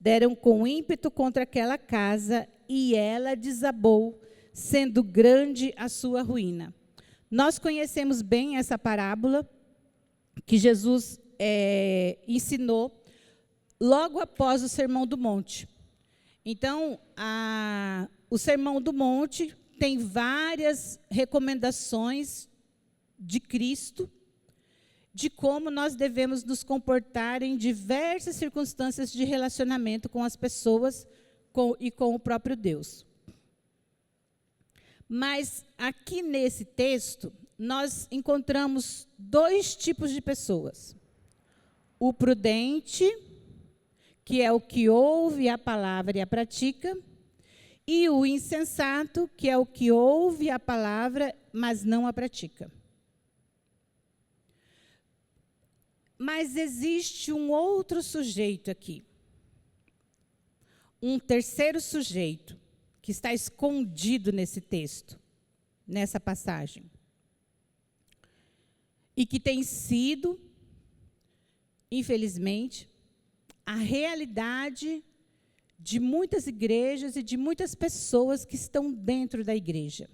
deram com ímpeto contra aquela casa, e ela desabou, sendo grande a sua ruína. Nós conhecemos bem essa parábola que Jesus ensinou logo após o Sermão do Monte. Então, o Sermão do Monte tem várias recomendações de Cristo, de como nós devemos nos comportar em diversas circunstâncias de relacionamento com as pessoas e com o próprio Deus. Mas aqui nesse texto, nós encontramos dois tipos de pessoas. O prudente, que é o que ouve a palavra e a pratica, e o insensato, que é o que ouve a palavra, mas não a pratica. Mas existe um outro sujeito aqui. Um terceiro sujeito, que está escondido nesse texto, nessa passagem. E que tem sido, infelizmente, a realidade de muitas igrejas e de muitas pessoas que estão dentro da igreja.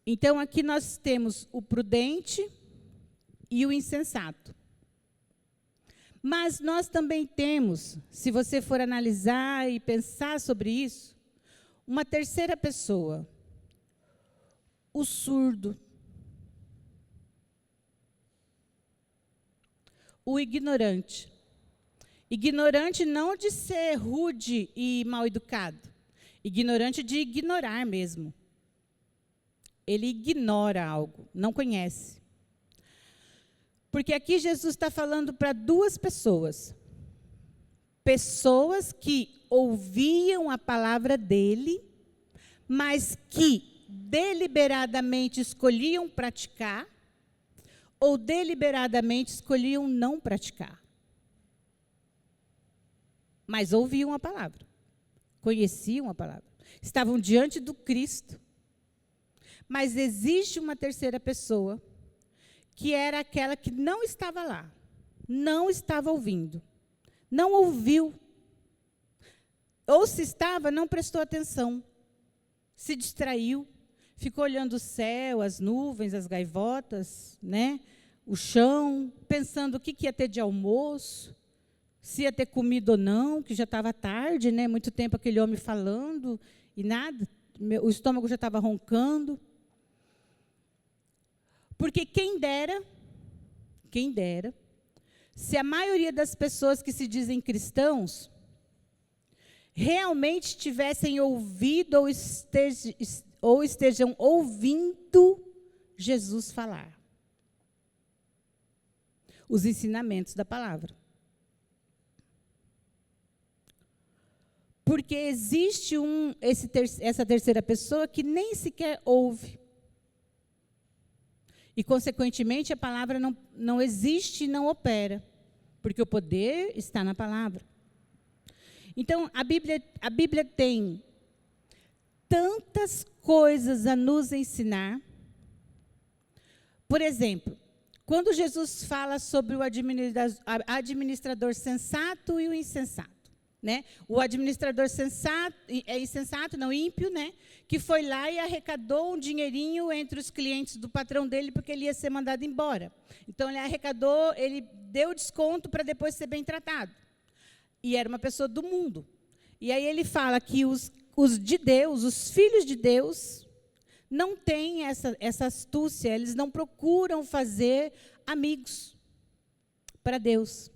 Então, aqui nós temos o prudente e o insensato. Mas nós também temos, se você for analisar e pensar sobre isso, uma terceira pessoa, o surdo, o ignorante. Ignorante não de ser rude e mal educado, ignorante de ignorar mesmo. Ele ignora algo, não conhece. Porque aqui Jesus está falando para duas pessoas. Pessoas que ouviam a palavra dele, mas que deliberadamente escolhiam praticar, ou deliberadamente escolhiam não praticar. Mas ouviam a palavra, conheciam a palavra, estavam diante do Cristo. Mas existe uma terceira pessoa, que era aquela que não estava lá, não estava ouvindo, não ouviu. Ou se estava, não prestou atenção, se distraiu, ficou olhando o céu, as nuvens, as gaivotas, né, o chão, pensando o que ia ter de almoço, se ia ter comido ou não, que já estava tarde, né, muito tempo aquele homem falando, e nada, o estômago já estava roncando. Porque quem dera, se a maioria das pessoas que se dizem cristãos realmente tivessem ouvido ou estejam ouvindo Jesus falar os ensinamentos da palavra. Porque existe essa terceira pessoa que nem sequer ouve. E, consequentemente, a palavra não existe e não opera, porque o poder está na palavra. Então, a Bíblia tem tantas coisas a nos ensinar. Por exemplo, quando Jesus fala sobre o administrador sensato e o insensato, né? O administrador ímpio, né? Que foi lá e arrecadou um dinheirinho entre os clientes do patrão dele, porque ele ia ser mandado embora. Então, ele arrecadou, ele deu desconto para depois ser bem tratado. E era uma pessoa do mundo. E aí ele fala que os de Deus, os filhos de Deus, não têm essa astúcia, eles não procuram fazer amigos para Deus.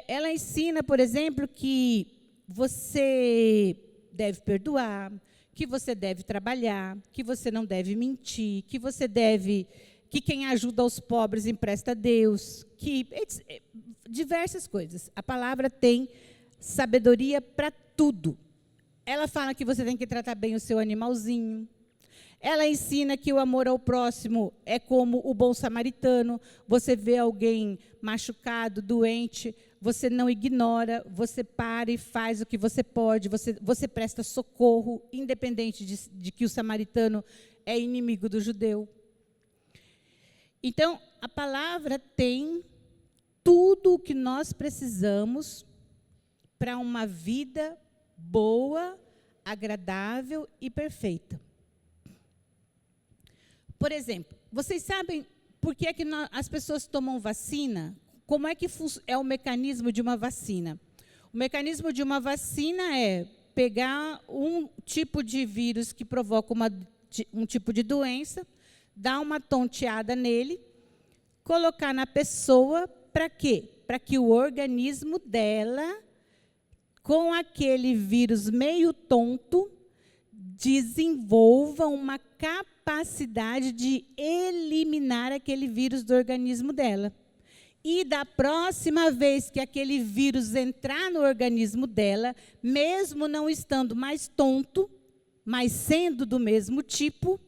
Ela ensina, por exemplo, que você deve perdoar, que você deve trabalhar, que você não deve mentir, que quem ajuda os pobres empresta a Deus, diversas coisas. A palavra tem sabedoria para tudo. Ela fala que você tem que tratar bem o seu animalzinho. Ela ensina que o amor ao próximo é como o bom samaritano. Você vê alguém machucado, doente, você não ignora, você para e faz o que você pode, você presta socorro, independente de que o samaritano é inimigo do judeu. Então, a palavra tem tudo o que nós precisamos para uma vida boa, agradável e perfeita. Por exemplo, vocês sabem por que é que as pessoas tomam vacina? Como é que é o mecanismo de uma vacina? O mecanismo de uma vacina é pegar um tipo de vírus que provoca um tipo de doença, dar uma tonteada nele, colocar na pessoa, para quê? Para que o organismo dela, com aquele vírus meio tonto, desenvolva uma capacidade de eliminar aquele vírus do organismo dela. E da próxima vez que aquele vírus entrar no organismo dela, mesmo não estando mais tonto, mas sendo do mesmo tipo,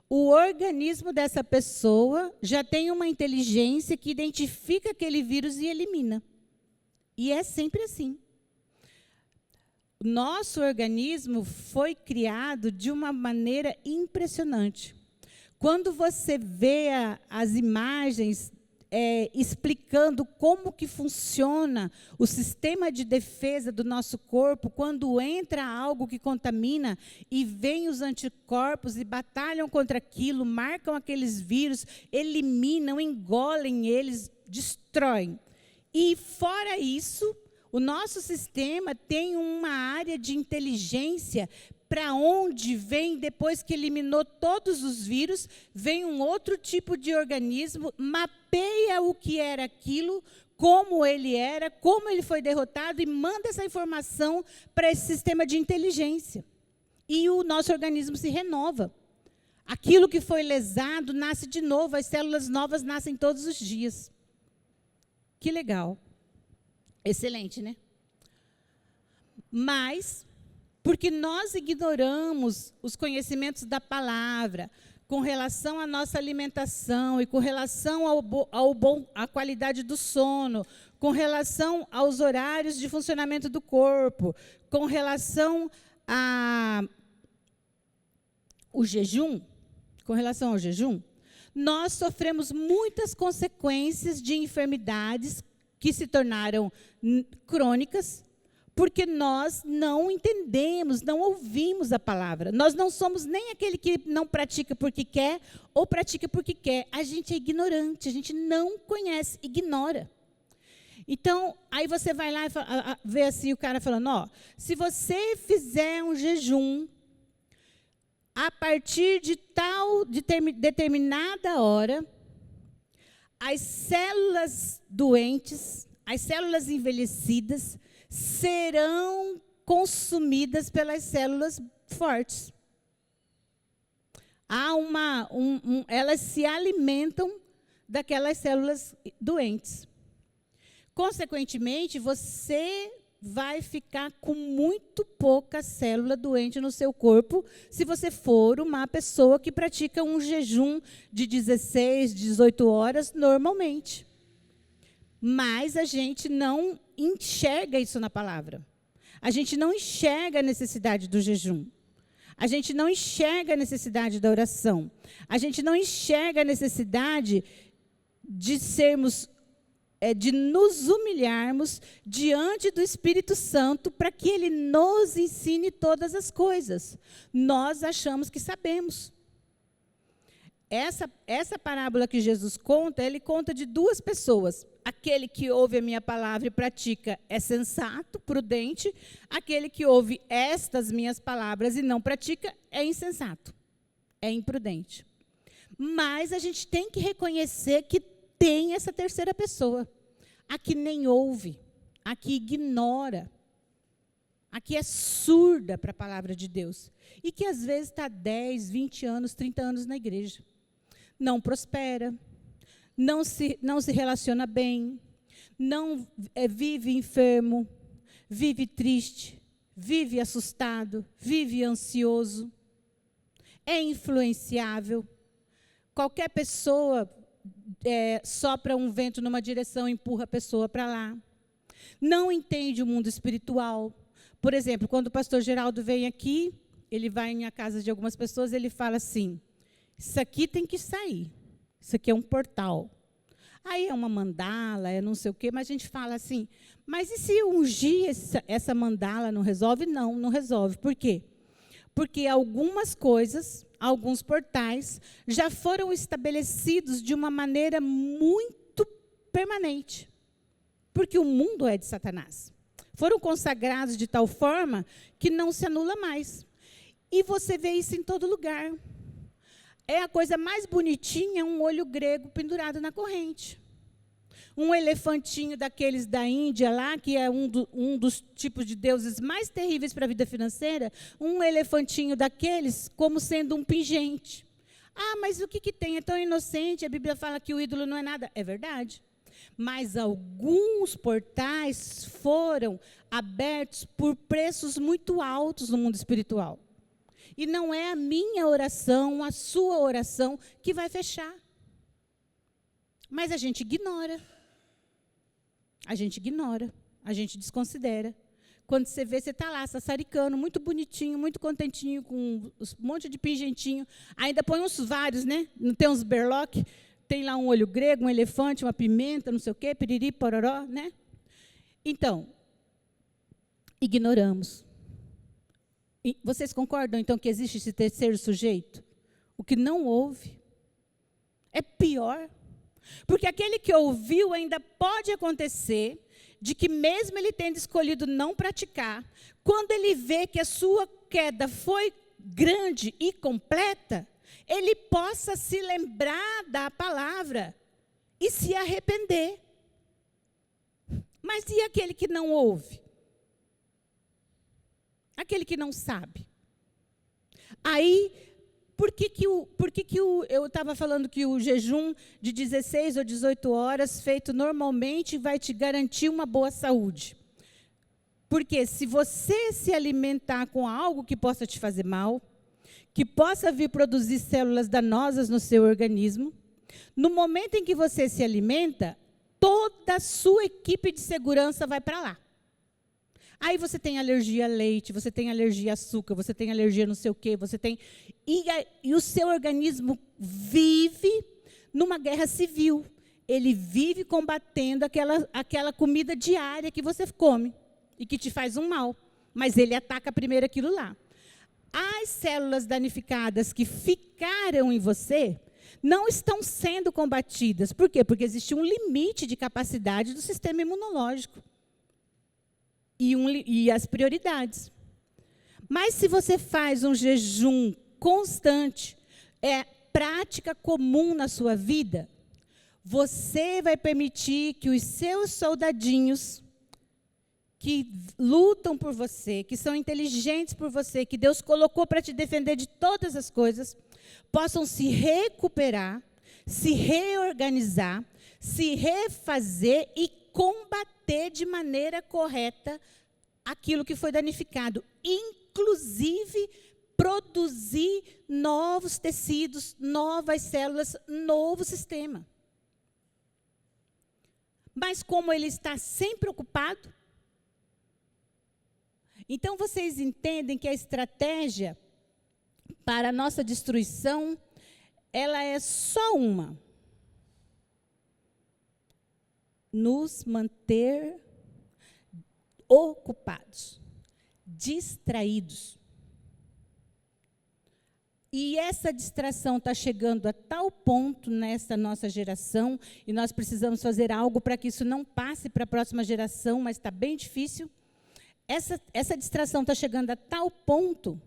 o organismo dessa pessoa já tem uma inteligência que identifica aquele vírus e elimina. E é sempre assim. Nosso organismo foi criado de uma maneira impressionante. Quando você vê as imagens explicando como que funciona o sistema de defesa do nosso corpo, quando entra algo que contamina e vem os anticorpos e batalham contra aquilo, marcam aqueles vírus, eliminam, engolem eles, destroem. E fora isso, o nosso sistema tem uma área de inteligência para onde vem, depois que eliminou todos os vírus, vem um outro tipo de organismo, mapeia o que era aquilo, como ele foi derrotado e manda essa informação para esse sistema de inteligência. E o nosso organismo se renova. Aquilo que foi lesado nasce de novo, as células novas nascem todos os dias. Que legal. Excelente, né? Mas, porque nós ignoramos os conhecimentos da palavra, com relação à nossa alimentação e com relação à qualidade do sono, com relação aos horários de funcionamento do corpo, com relação ao jejum, nós sofremos muitas consequências de enfermidades que se tornaram crônicas, porque nós não entendemos, não ouvimos a palavra. Nós não somos nem aquele que não pratica porque quer ou pratica porque quer. A gente é ignorante, a gente não conhece, ignora. Então, aí você vai lá e vê assim o cara falando, ó, se você fizer um jejum a partir de determinada hora, as células doentes, as células envelhecidas, serão consumidas pelas células fortes. Elas se alimentam daquelas células doentes. Consequentemente, você vai ficar com muito pouca célula doente no seu corpo, se você for uma pessoa que pratica um jejum de 16, 18 horas normalmente. Mas a gente não enxerga isso na palavra. A gente não enxerga a necessidade do jejum. A gente não enxerga a necessidade da oração. A gente não enxerga a necessidade de de nos humilharmos diante do Espírito Santo para que Ele nos ensine todas as coisas. Nós achamos que sabemos. Essa parábola que Jesus conta, ele conta de duas pessoas. Aquele que ouve a minha palavra e pratica é sensato, prudente. Aquele que ouve estas minhas palavras e não pratica é insensato, é imprudente. Mas a gente tem que reconhecer que tem essa terceira pessoa. A que nem ouve, a que ignora, a que é surda para a palavra de Deus. E que às vezes está 10, 20 anos, 30 anos na igreja. Não prospera, não se relaciona bem, vive enfermo, vive triste, vive assustado, vive ansioso, é influenciável. Qualquer pessoa sopra um vento numa direção e empurra a pessoa para lá. Não entende o mundo espiritual. Por exemplo, quando o pastor Geraldo vem aqui, ele vai em casa de algumas pessoas, ele fala assim, isso aqui tem que sair, isso aqui é um portal. Aí é uma mandala, é não sei o quê, mas a gente fala assim, mas e se ungir essa mandala não resolve? Não, não resolve. Por quê? Porque algumas coisas, alguns portais, já foram estabelecidos de uma maneira muito permanente. Porque o mundo é de Satanás. Foram consagrados de tal forma que não se anula mais. E você vê isso em todo lugar. É a coisa mais bonitinha, um olho grego pendurado na corrente. Um elefantinho daqueles da Índia lá, que é um dos tipos de deuses mais terríveis para a vida financeira, um elefantinho daqueles como sendo um pingente. Ah, mas o que tem? É tão inocente, a Bíblia fala que o ídolo não é nada. É verdade. Mas alguns portais foram abertos por preços muito altos no mundo espiritual. E não é a minha oração, a sua oração, que vai fechar. Mas a gente ignora. A gente ignora. A gente desconsidera. Quando você vê, você está lá, sassaricando, muito bonitinho, muito contentinho, com um monte de pingentinho. Ainda põe uns vários, né? Não tem uns berloque? Tem lá um olho grego, um elefante, uma pimenta, não sei o quê, piriri, pororó, né? Então, ignoramos. E vocês concordam, então, que existe esse terceiro sujeito? O que não ouve. É pior. Porque aquele que ouviu ainda pode acontecer de que mesmo ele tendo escolhido não praticar, quando ele vê que a sua queda foi grande e completa, ele possa se lembrar da palavra e se arrepender. Mas e aquele que não ouve? Aquele que não sabe. Aí, por que eu estava falando que o jejum de 16 ou 18 horas, feito normalmente, vai te garantir uma boa saúde? Porque se você se alimentar com algo que possa te fazer mal, que possa vir produzir células danosas no seu organismo, no momento em que você se alimenta, toda a sua equipe de segurança vai para lá. Aí você tem alergia a leite, você tem alergia a açúcar, você tem alergia não sei o quê, você tem... E o seu organismo vive numa guerra civil. Ele vive combatendo aquela comida diária que você come e que te faz um mal. Mas ele ataca primeiro aquilo lá. As células danificadas que ficaram em você não estão sendo combatidas. Por quê? Porque existe um limite de capacidade do sistema imunológico. E as prioridades. Mas se você faz um jejum constante, é prática comum na sua vida, você vai permitir que os seus soldadinhos, que lutam por você, que são inteligentes por você, que Deus colocou para te defender de todas as coisas, possam se recuperar, se reorganizar, se refazer e combater de maneira correta aquilo que foi danificado, inclusive produzir novos tecidos, novas células, novo sistema. Mas como ele está sempre ocupado, então vocês entendem que a estratégia para a nossa destruição, ela é só uma. Nos manter ocupados, distraídos. E essa distração está chegando a tal ponto nessa nossa geração, e nós precisamos fazer algo para que isso não passe para a próxima geração, mas está bem difícil. Essa distração está chegando a tal ponto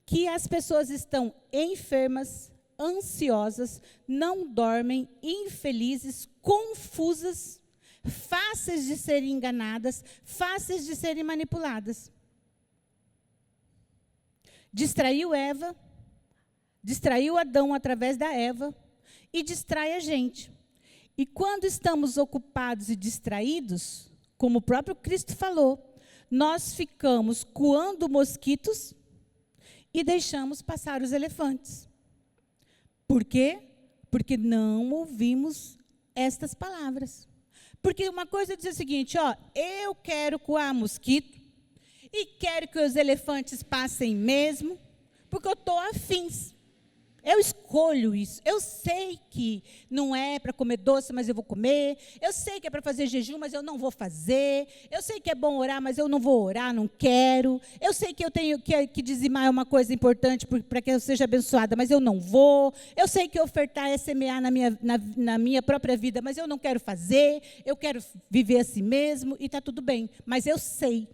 que as pessoas estão enfermas, ansiosas, não dormem, infelizes, confusas, fáceis de serem enganadas, fáceis de serem manipuladas. Distraiu Eva, distraiu Adão através da Eva e distrai a gente. E quando estamos ocupados e distraídos, como o próprio Cristo falou, nós ficamos coando mosquitos e deixamos passar os elefantes. Por quê? Porque não ouvimos estas palavras. Porque uma coisa diz o seguinte, ó, eu quero coar mosquito e quero que os elefantes passem mesmo, porque eu estou afins. Eu escolho isso. Eu sei que não é para comer doce, mas eu vou comer. Eu sei que é para fazer jejum, mas eu não vou fazer. Eu sei que é bom orar, mas eu não vou orar, não quero. Eu sei que eu tenho que dizimar é uma coisa importante para que eu seja abençoada, mas eu não vou. Eu sei que ofertar é semear na minha própria vida, mas eu não quero fazer. Eu quero viver assim mesmo e está tudo bem. Mas eu sei.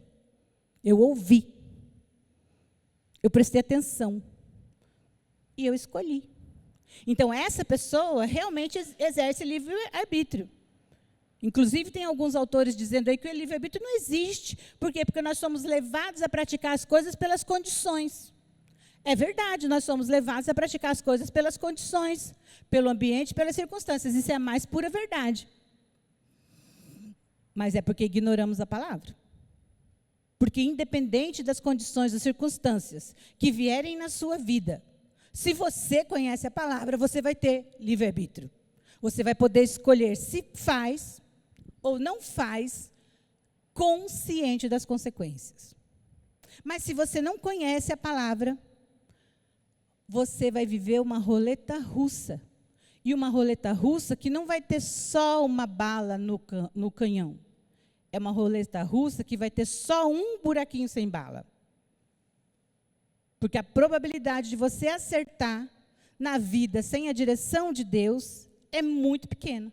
Eu ouvi. Eu prestei atenção. E eu escolhi. Então, essa pessoa realmente exerce livre-arbítrio. Inclusive, tem alguns autores dizendo aí que o livre-arbítrio não existe. Por quê? Porque nós somos levados a praticar as coisas pelas condições. É verdade, nós somos levados a praticar as coisas pelas condições, pelo ambiente, pelas circunstâncias. Isso é a mais pura verdade. Mas é porque ignoramos a palavra. Porque independente das condições, das circunstâncias que vierem na sua vida, se você conhece a palavra, você vai ter livre-arbítrio. Você vai poder escolher se faz ou não faz, consciente das consequências. Mas se você não conhece a palavra, você vai viver uma roleta russa. E uma roleta russa que não vai ter só uma bala no canhão. É uma roleta russa que vai ter só um buraquinho sem bala. Porque a probabilidade de você acertar na vida sem a direção de Deus é muito pequena.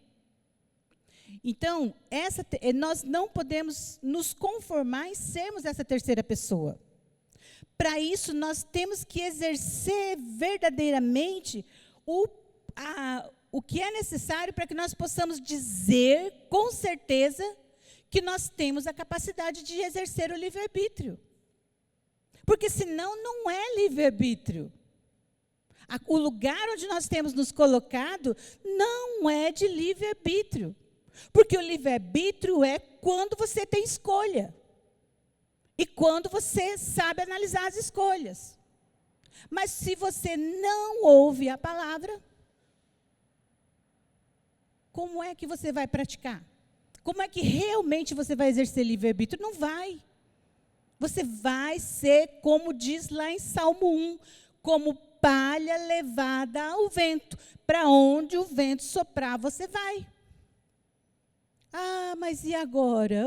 Então, nós não podemos nos conformar em sermos essa terceira pessoa. Para isso, nós temos que exercer verdadeiramente o que é necessário para que nós possamos dizer com certeza que nós temos a capacidade de exercer o livre-arbítrio. Porque senão não é livre-arbítrio. O lugar onde nós temos nos colocado não é de livre-arbítrio. Porque o livre-arbítrio é quando você tem escolha. E quando você sabe analisar as escolhas. Mas se você não ouve a palavra, como é que você vai praticar? Como é que realmente você vai exercer livre-arbítrio? Não vai. Você vai ser, como diz lá em Salmo 1, como palha levada ao vento. Para onde o vento soprar, você vai. Ah, mas e agora?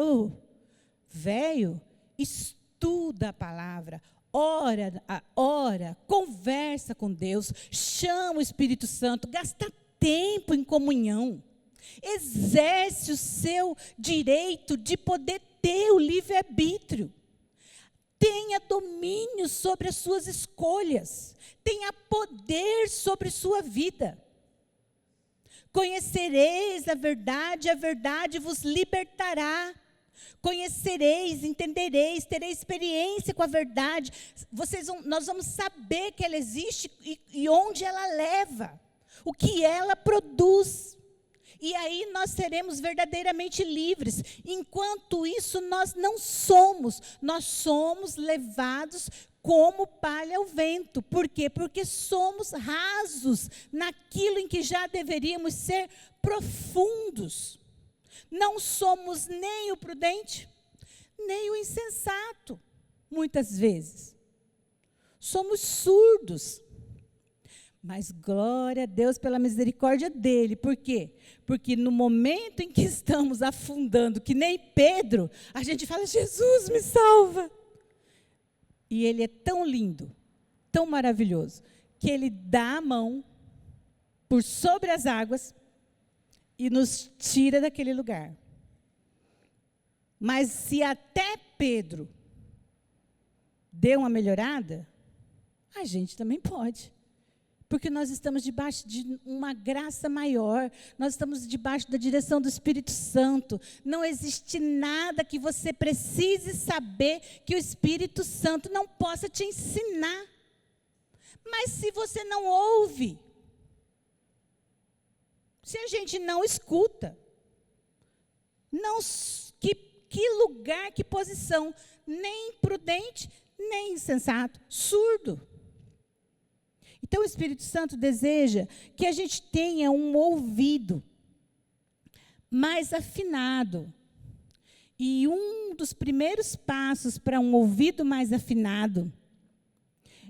Velho, estuda a palavra, ora, conversa com Deus, chama o Espírito Santo, gasta tempo em comunhão. Exerce o seu direito de poder ter o livre-arbítrio. Tenha domínio sobre as suas escolhas. Tenha poder sobre sua vida. Conhecereis a verdade vos libertará. Conhecereis, entendereis, tereis experiência com a verdade. Nós vamos saber que ela existe e onde ela leva. O que ela produz. E aí nós seremos verdadeiramente livres. Enquanto isso, nós não somos. Nós somos levados como palha ao vento. Por quê? Porque somos rasos naquilo em que já deveríamos ser profundos. Não somos nem o prudente, nem o insensato, muitas vezes. Somos surdos. Mas glória a Deus pela misericórdia dele. Por quê? Porque no momento em que estamos afundando, que nem Pedro, a gente fala, Jesus, me salva. E ele é tão lindo, tão maravilhoso, que ele dá a mão por sobre as águas e nos tira daquele lugar. Mas se até Pedro deu uma melhorada, a gente também pode. Porque nós estamos debaixo de uma graça maior, nós estamos debaixo da direção do Espírito Santo. Não existe nada que você precise saber que o Espírito Santo não possa te ensinar. Mas se você não ouve, se a gente não escuta, que lugar, que posição, nem prudente, nem insensato, surdo. Então, o Espírito Santo deseja que a gente tenha um ouvido mais afinado. E um dos primeiros passos para um ouvido mais afinado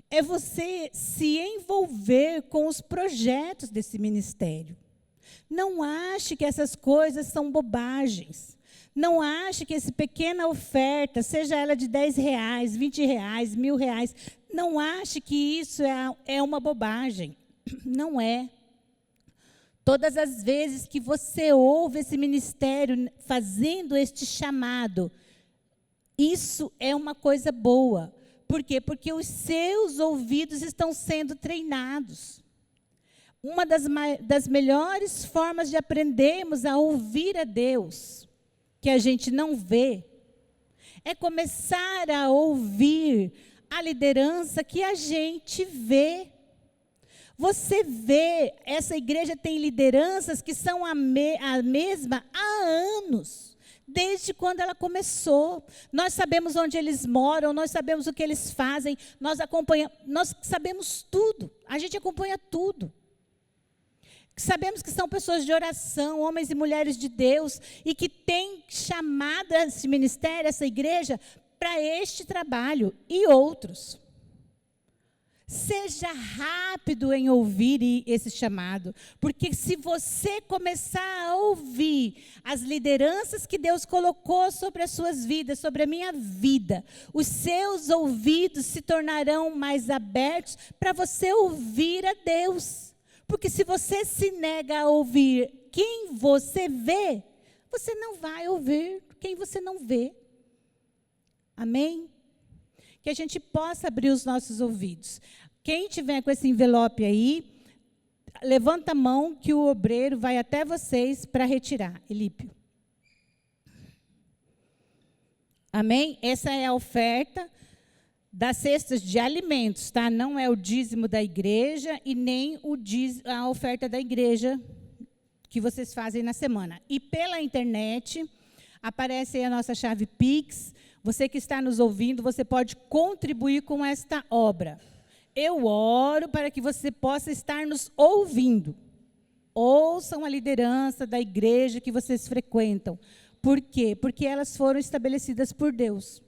é você se envolver com os projetos desse ministério. Não ache que essas coisas são bobagens. Não ache que essa pequena oferta, seja ela de R$10, R$20, R$1.000, não ache que isso é uma bobagem. Não é. Todas as vezes que você ouve esse ministério fazendo este chamado, isso é uma coisa boa. Por quê? Porque os seus ouvidos estão sendo treinados. Uma das melhores formas de aprendermos a ouvir a Deus, que a gente não vê, é começar a ouvir a liderança que a gente vê. Você vê, essa igreja tem lideranças que são a mesma há anos, desde quando ela começou. Nós sabemos onde eles moram, nós sabemos o que eles fazem, nós sabemos tudo, a gente acompanha tudo. Sabemos que são pessoas de oração, homens e mulheres de Deus, e que têm chamado esse ministério, essa igreja, para este trabalho e outros. Seja rápido em ouvir esse chamado, porque se você começar a ouvir as lideranças que Deus colocou sobre as suas vidas, sobre a minha vida, os seus ouvidos se tornarão mais abertos para você ouvir a Deus. Porque se você se nega a ouvir quem você vê, você não vai ouvir quem você não vê. Amém? Que a gente possa abrir os nossos ouvidos. Quem tiver com esse envelope aí, levanta a mão que o obreiro vai até vocês para retirar. Elípio. Amém? Essa é a oferta das cestas de alimentos, tá? Não é o dízimo da igreja e nem a oferta da igreja que vocês fazem na semana. E pela internet, aparece aí a nossa chave Pix. Você que está nos ouvindo, você pode contribuir com esta obra. Eu oro para que você possa estar nos ouvindo. Ouçam a liderança da igreja que vocês frequentam. Por quê? Porque elas foram estabelecidas por Deus.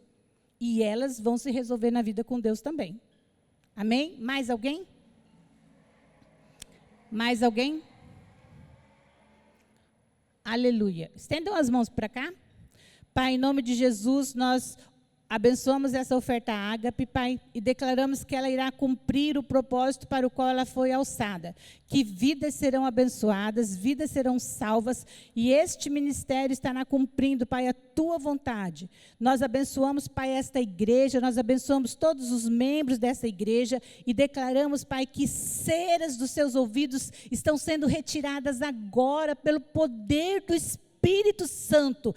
E elas vão se resolver na vida com Deus também. Amém? Mais alguém? Mais alguém? Aleluia. Estendam as mãos para cá. Pai, em nome de Jesus, nós abençoamos essa oferta ágape, Pai, e declaramos que ela irá cumprir o propósito para o qual ela foi alçada. Que vidas serão abençoadas, vidas serão salvas, e este ministério estará cumprindo, Pai, a Tua vontade. Nós abençoamos, Pai, esta igreja, nós abençoamos todos os membros dessa igreja, e declaramos, Pai, que ceras dos seus ouvidos estão sendo retiradas agora pelo poder do Espírito Santo,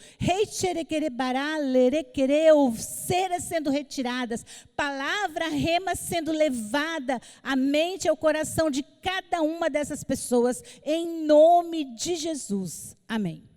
ceras sendo retiradas, palavra rema sendo levada à mente e ao coração de cada uma dessas pessoas, em nome de Jesus. Amém.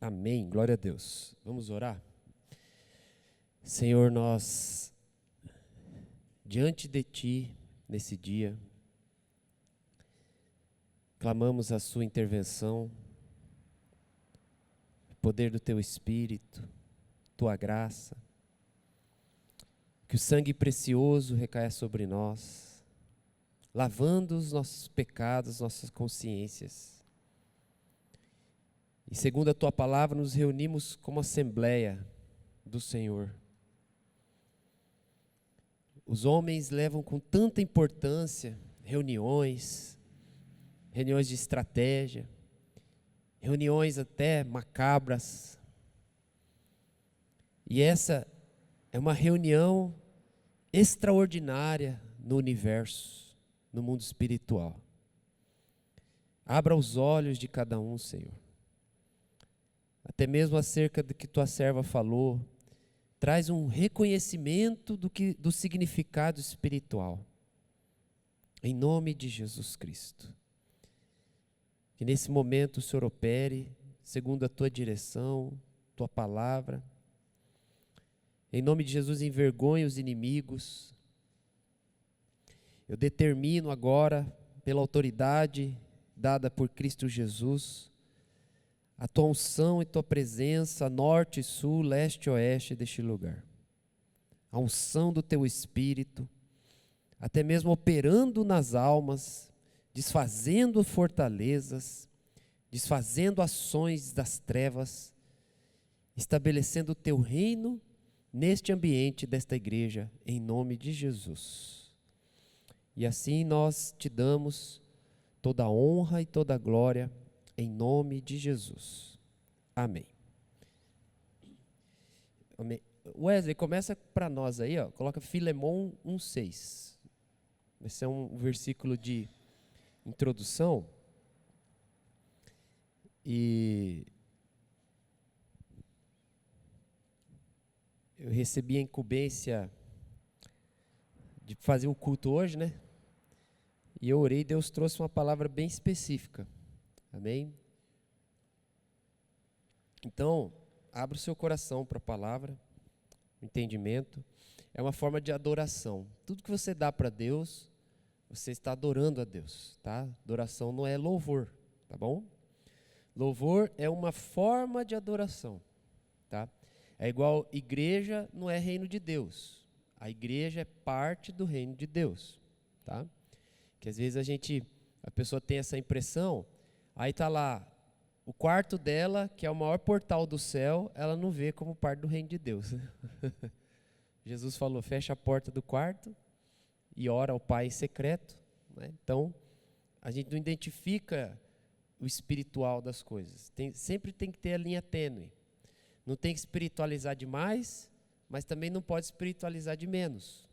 Amém, glória a Deus. Vamos orar? Senhor, nós, diante de Ti, nesse dia, clamamos a Sua intervenção, o poder do Teu Espírito, Tua graça, que o sangue precioso recaia sobre nós, lavando os nossos pecados, nossas consciências. E segundo a Tua palavra, nos reunimos como assembleia do Senhor. Os homens levam com tanta importância reuniões de estratégia, reuniões até macabras. E essa é uma reunião extraordinária no universo, no mundo espiritual. Abra os olhos de cada um, Senhor. Até mesmo acerca do que Tua serva falou, traz um reconhecimento do significado espiritual. Em nome de Jesus Cristo. Que nesse momento o Senhor opere, segundo a tua direção, tua palavra. Em nome de Jesus, envergonhe os inimigos. Eu determino agora, pela autoridade dada por Cristo Jesus, a tua unção e tua presença, norte, sul, leste e oeste deste lugar. A unção do teu Espírito, até mesmo operando nas almas, desfazendo fortalezas, desfazendo ações das trevas, estabelecendo o teu reino neste ambiente desta igreja, em nome de Jesus. E assim nós te damos toda a honra e toda a glória, em nome de Jesus. Amém. Amém. Wesley, começa para nós aí, ó, coloca Filemon 1,6. Esse é um versículo de introdução. E eu recebi a incumbência de fazer o culto hoje, né? E eu orei e Deus trouxe uma palavra bem específica. Amém? Então, abra o seu coração para a palavra, o entendimento. É uma forma de adoração. Tudo que você dá para Deus, você está adorando a Deus, tá? Adoração não é louvor, tá bom? Louvor é uma forma de adoração, tá? É igual igreja não é reino de Deus. A igreja é parte do reino de Deus, tá? Que às vezes a pessoa tem essa impressão, aí está lá, o quarto dela, que é o maior portal do céu, ela não vê como parte do reino de Deus. Jesus falou, fecha a porta do quarto e ora ao Pai em secreto, né? Então, a gente não identifica o espiritual das coisas. Sempre tem que ter a linha tênue. Não tem que espiritualizar demais, mas também não pode espiritualizar de menos,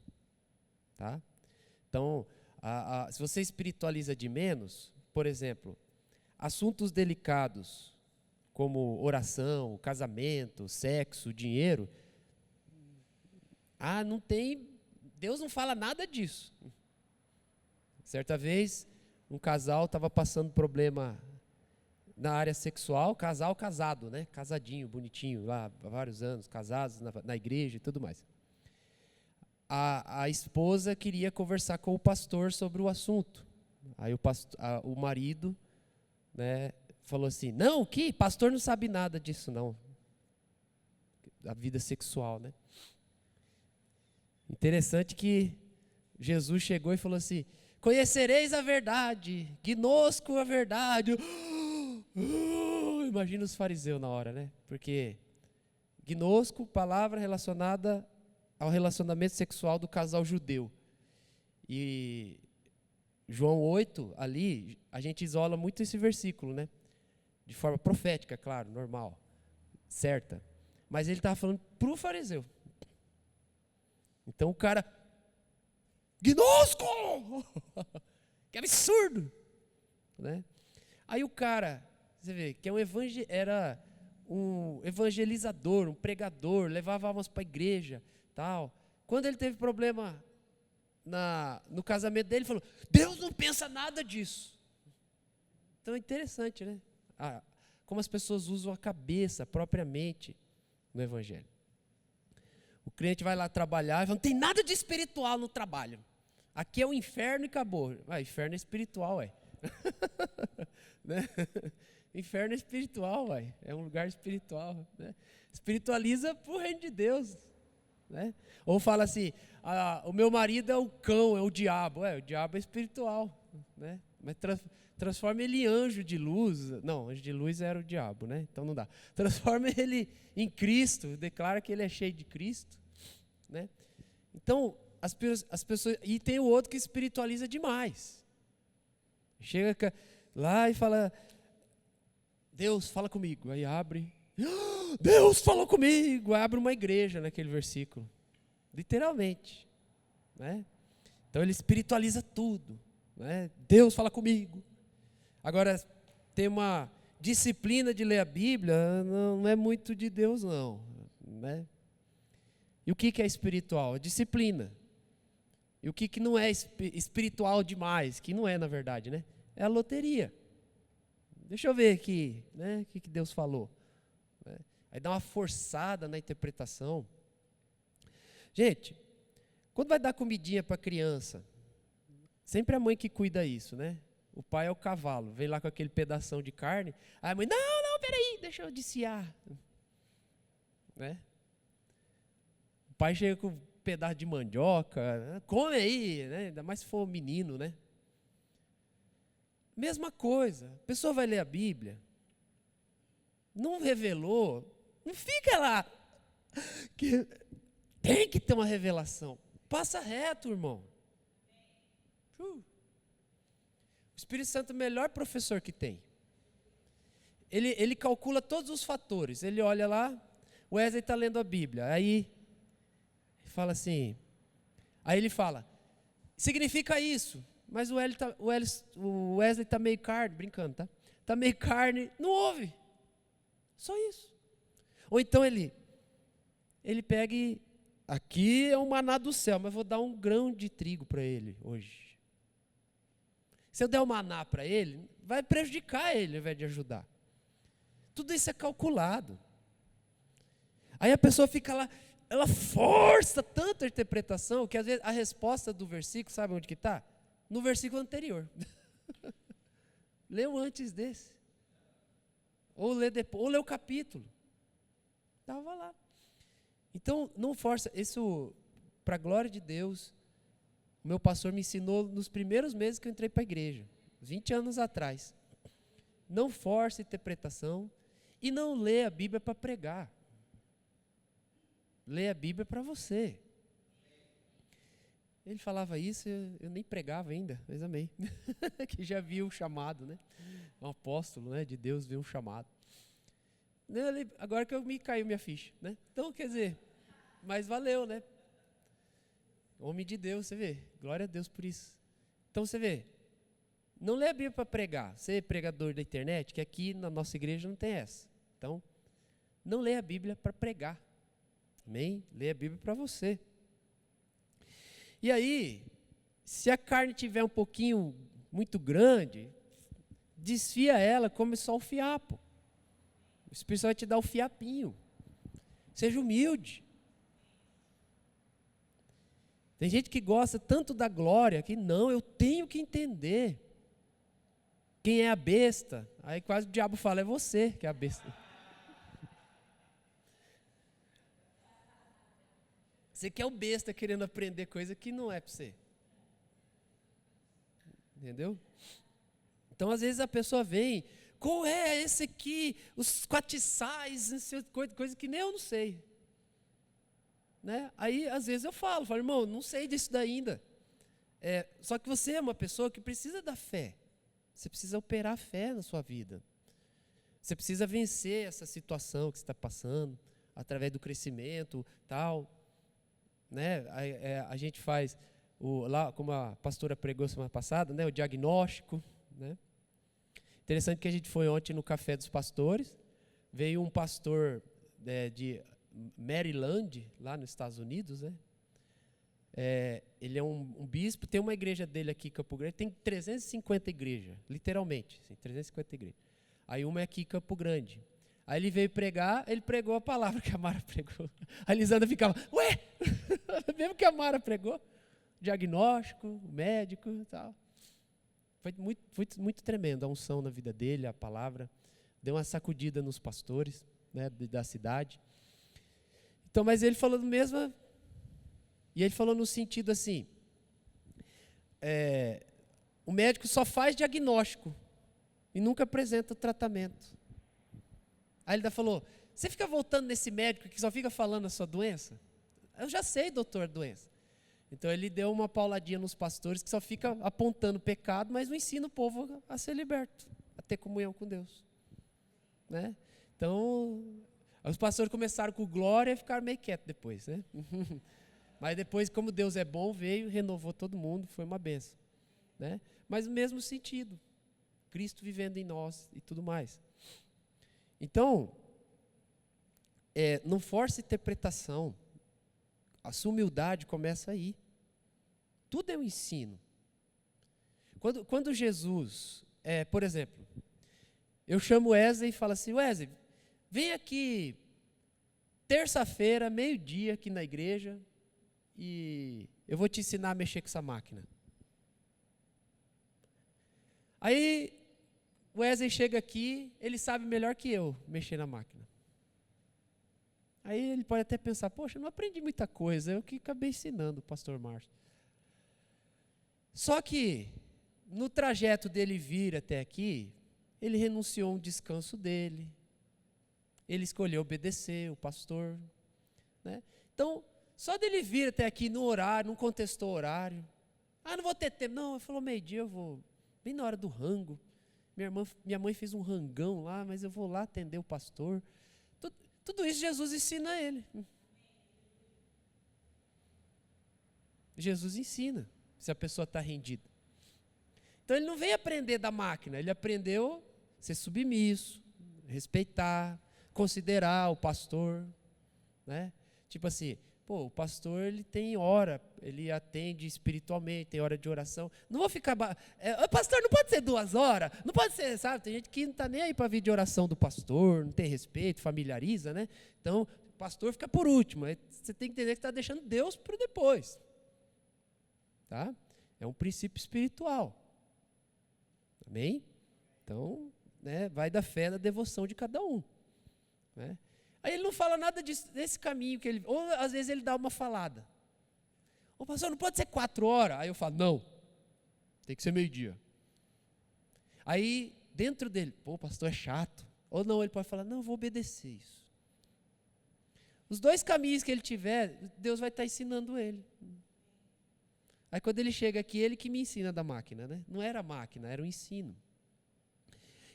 tá? Então, se você espiritualiza de menos, por exemplo, assuntos delicados, como oração, casamento, sexo, dinheiro, não tem, Deus não fala nada disso. Certa vez, um casal estava passando problema na área sexual, casal casado, né? Casadinho, bonitinho, lá há vários anos, casados na igreja e tudo mais. A esposa queria conversar com o pastor sobre o assunto. Aí o marido, né, falou assim, não, que pastor não sabe nada disso não, da vida sexual, né? Interessante que Jesus chegou e falou assim, conhecereis a verdade, gnosco a verdade. Imagina os fariseus na hora, né? Porque gnosco, palavra relacionada ao relacionamento sexual do casal judeu. E João 8, ali, a gente isola muito esse versículo, né? De forma profética, claro, normal, certa. Mas ele estava falando para o fariseu. Então o cara, gnosco! Que absurdo! Né? Aí o cara, você vê, que era um evangelizador, um pregador, levava almas para a igreja, tal. Quando ele teve problema no casamento dele, ele falou, Deus não pensa nada disso. Então é interessante, né? Como as pessoas usam a cabeça propriamente no evangelho. O crente vai lá trabalhar e fala, não tem nada de espiritual no trabalho. Aqui é o inferno e acabou. Inferno é espiritual, ué. Né? Inferno é espiritual, ué. É um lugar espiritual. Né? Espiritualiza para o reino de Deus. Né? Ou fala assim, o meu marido é o cão, é o diabo. O diabo é espiritual. Né? Mas transforma ele em anjo de luz. Não, anjo de luz era o diabo, né? Então não dá. Transforma ele em Cristo, declara que ele é cheio de Cristo. Né? Então, as pessoas... E tem o outro que espiritualiza demais. Chega lá e fala, Deus, fala comigo. Aí abre, Deus falou comigo. Aí abre uma igreja naquele versículo. Literalmente. Né? Então ele espiritualiza tudo. Né? Deus fala comigo. Agora, tem uma disciplina de ler a Bíblia, não é muito de Deus não. Né? E o que é espiritual? A disciplina. E o que não é espiritual demais, que não é na verdade, né? É a loteria. Deixa eu ver aqui, né? O que Deus falou. Aí dá uma forçada na interpretação. Gente, quando vai dar comidinha para a criança, sempre a mãe que cuida isso, né? O pai é o cavalo, vem lá com aquele pedação de carne, aí a mãe, não, peraí, deixa eu desfiar. Né? O pai chega com um pedaço de mandioca, come aí, né? Ainda mais se for menino, né? Mesma coisa, a pessoa vai ler a Bíblia, não revelou, não fica lá, que tem que ter uma revelação, passa reto, irmão. O Espírito Santo é o melhor professor que tem. Ele calcula todos os fatores. Ele olha lá, o Wesley está lendo a Bíblia. Aí fala assim. Aí ele fala, significa isso. Mas o Wesley está meio carne, brincando, tá? Está meio carne, não ouve. Só isso. Ou então ele pega e, aqui é um maná do céu, mas vou dar um grão de trigo para ele hoje. Se eu der o maná para ele, vai prejudicar ele ao invés de ajudar. Tudo isso é calculado. Aí a pessoa fica lá, ela força tanto a interpretação, que às vezes a resposta do versículo, sabe onde que está? No versículo anterior. Leu antes desse. Ou lê depois, ou lê o capítulo. Estava lá. Então, não força. Isso, para a glória de Deus, o meu pastor me ensinou nos primeiros meses que eu entrei para a igreja, 20 anos atrás. Não force interpretação e não lê a Bíblia para pregar. Lê a Bíblia para você. Ele falava isso, eu nem pregava ainda, mas amei. Que já viu o chamado, né? Um apóstolo, né, de Deus viu um chamado. Agora que me caiu minha ficha, né? Então, quer dizer, mas valeu, né? Homem de Deus, você vê. Glória a Deus por isso. Então, você vê. Não lê a Bíblia para pregar. Você é pregador da internet, que aqui na nossa igreja não tem essa. Então, não lê a Bíblia para pregar. Amém? Lê a Bíblia para você. E aí, se a carne tiver um pouquinho muito grande, desfia ela, come só o fiapo. O Espírito vai te dar o fiapinho. Seja humilde. Tem gente que gosta tanto da glória que não, eu tenho que entender. Quem é a besta? Aí quase o diabo fala, é você que é a besta. Você que é o besta querendo aprender coisa que não é para você. Entendeu? Então, às vezes a pessoa vem, qual é esse aqui, os quatiçais, coisa que nem eu não sei. Né? Aí, às vezes eu falo, irmão, não sei disso daí ainda. Só que você é uma pessoa que precisa da fé. Você precisa operar a fé na sua vida. Você precisa vencer essa situação que você está passando, através do crescimento, tal. Né? A gente faz, lá, como a pastora pregou semana passada, né? O diagnóstico. Né? Interessante que a gente foi ontem no Café dos Pastores, veio um pastor de Maryland, lá nos Estados Unidos, né? Ele é um bispo, tem uma igreja dele aqui em Campo Grande, tem 350 igrejas, literalmente, assim, 350 igrejas. Aí uma é aqui em Campo Grande. Aí ele veio pregar, ele pregou a palavra que a Mara pregou. A Lisandra ficava, ué, mesmo que a Mara pregou, diagnóstico, médico e tal. Foi muito tremendo a unção na vida dele, a palavra, deu uma sacudida nos pastores, né, da cidade. Então, mas ele falou do mesmo, e ele falou no sentido assim, o médico só faz diagnóstico e nunca apresenta o tratamento. Aí ele falou, você fica voltando nesse médico que só fica falando a sua doença? Eu já sei, doutor, a doença. Então ele deu uma pauladinha nos pastores que só fica apontando pecado, mas não ensina o povo a ser liberto, a ter comunhão com Deus. Né? Então, os pastores começaram com glória e ficaram meio quietos depois. Né? Mas depois, como Deus é bom, veio, renovou todo mundo, foi uma benção. Né? Mas no mesmo sentido, Cristo vivendo em nós e tudo mais. Então, não force interpretação. A sua humildade começa aí. tudo é um ensino. Quando Jesus, por exemplo, eu chamo o Wesley e falo assim, Wesley, vem aqui terça-feira, meio-dia aqui na igreja e eu vou te ensinar a mexer com essa máquina. Aí o Wesley chega aqui, ele sabe melhor que eu mexer na máquina. Aí ele pode até pensar, poxa, eu não aprendi muita coisa, eu que acabei ensinando o pastor Márcio. Só que, no trajeto dele vir até aqui, ele renunciou a um descanso dele, ele escolheu obedecer o pastor. Né? Então, só dele vir até aqui no horário, não contestou o horário. Não vou ter tempo. Não, ele falou meio-dia, eu vou, bem na hora do rango. Minha mãe fez um rangão lá, mas eu vou lá atender o pastor. Tudo isso Jesus ensina a ele. Jesus ensina, se a pessoa está rendida. Então ele não veio aprender da máquina, ele aprendeu a ser submisso, respeitar, considerar o pastor. Né? Tipo assim, o pastor ele tem hora, ele atende espiritualmente, tem hora de oração. Não vou ficar... pastor, não pode ser 2 horas, não pode ser, sabe? Tem gente que não está nem aí para vir de oração do pastor, não tem respeito, familiariza, né? Então, o pastor fica por último. Aí você tem que entender que está deixando Deus para depois. Tá? É um princípio espiritual. Amém? Então, né, vai da fé, da devoção de cada um. Né? Aí ele não fala nada desse caminho que ele... Ou às vezes ele dá uma falada. Ô pastor, não pode ser 4 horas? Aí eu falo, não, tem que ser meio-dia. Aí dentro dele, o pastor é chato. Ou não, ele pode falar, não, eu vou obedecer isso. Os 2 caminhos que ele tiver, Deus vai estar ensinando ele. Aí quando ele chega aqui, ele que me ensina da máquina, né? Não era a máquina, era o ensino.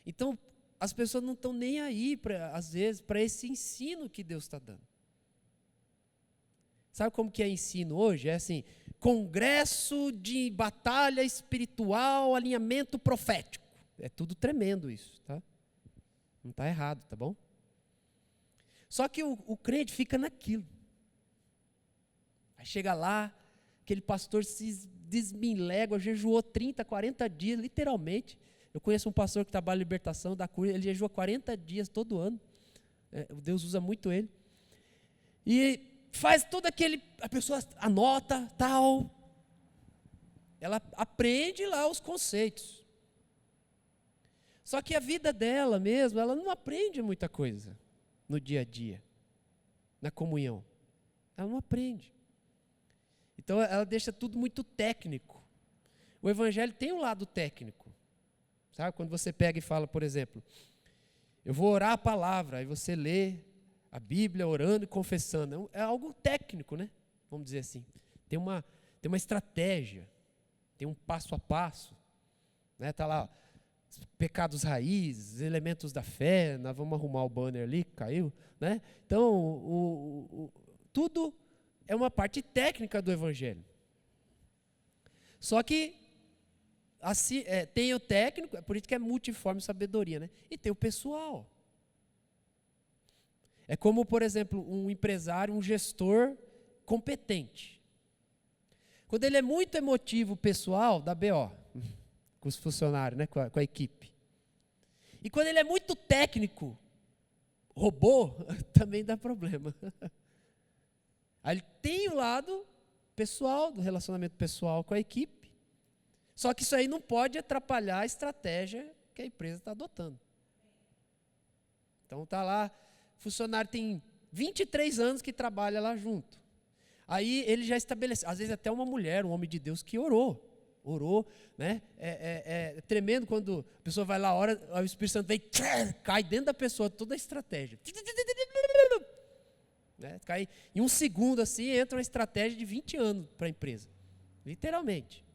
Então, as pessoas não estão nem aí, às vezes, para esse ensino que Deus está dando. Sabe como que é ensino hoje? É assim, congresso de batalha espiritual, alinhamento profético. É tudo tremendo isso, tá? Não está errado, tá bom? Só que o crente fica naquilo. Aí chega lá, aquele pastor se desminlégua, jejuou 30, 40 dias, literalmente. Eu conheço um pastor que trabalha em libertação da cura, ele jejua 40 dias todo ano. Deus usa muito ele. E faz todo aquele, a pessoa anota, tal. Ela aprende lá os conceitos. Só que a vida dela mesmo, ela não aprende muita coisa no dia a dia, na comunhão. Ela não aprende. Então ela deixa tudo muito técnico. O evangelho tem um lado técnico. Sabe? Quando você pega e fala, por exemplo, eu vou orar a palavra, aí você lê a Bíblia orando e confessando. É algo técnico, né? Vamos dizer assim. Tem uma estratégia, tem um passo a passo. Né? Tá lá, pecados raízes, elementos da fé, nós vamos arrumar o banner ali que caiu. Né? Então, tudo é uma parte técnica do evangelho. Só que assim, tem o técnico, é por isso que é multiforme sabedoria, né? E tem o pessoal. É como, por exemplo, um empresário, um gestor competente. Quando ele é muito emotivo pessoal, dá BO, com os funcionários, né? com a equipe. E quando ele é muito técnico, robô, também dá problema. Aí ele tem o lado pessoal, do relacionamento pessoal com a equipe. Só que isso aí não pode atrapalhar a estratégia que a empresa está adotando. Então está lá, o funcionário tem 23 anos que trabalha lá junto. Aí ele já estabeleceu, às vezes até uma mulher, um homem de Deus que orou, né? É tremendo quando a pessoa vai lá, ora, o Espírito Santo vem, cai dentro da pessoa toda a estratégia. Né? Cai em 1 segundo assim, entra uma estratégia de 20 anos para a empresa. Literalmente.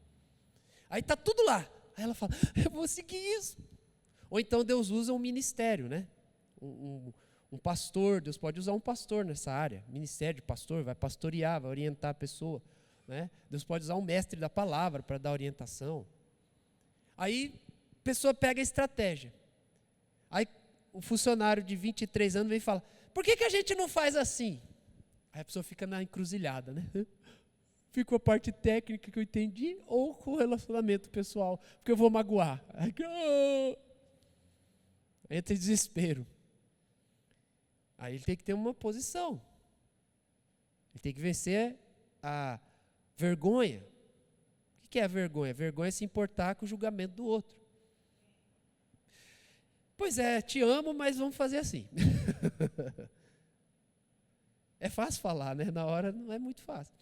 Aí está tudo lá. Aí ela fala, eu vou seguir isso. Ou então Deus usa um ministério, né? Um pastor, Deus pode usar um pastor nessa área. Ministério de pastor, vai pastorear, vai orientar a pessoa. Né? Deus pode usar um mestre da palavra para dar orientação. Aí a pessoa pega a estratégia. Aí o funcionário de 23 anos vem e fala, por que a gente não faz assim? Aí a pessoa fica na encruzilhada, né? fico com a parte técnica que eu entendi ou com o relacionamento pessoal, porque eu vou magoar. Aí entra em desespero. Aí ele tem que ter uma posição. Ele tem que vencer a vergonha. O que é a vergonha? Vergonha é se importar com o julgamento do outro. Pois é, te amo, mas vamos fazer assim. É fácil falar, né? Na hora não é muito fácil.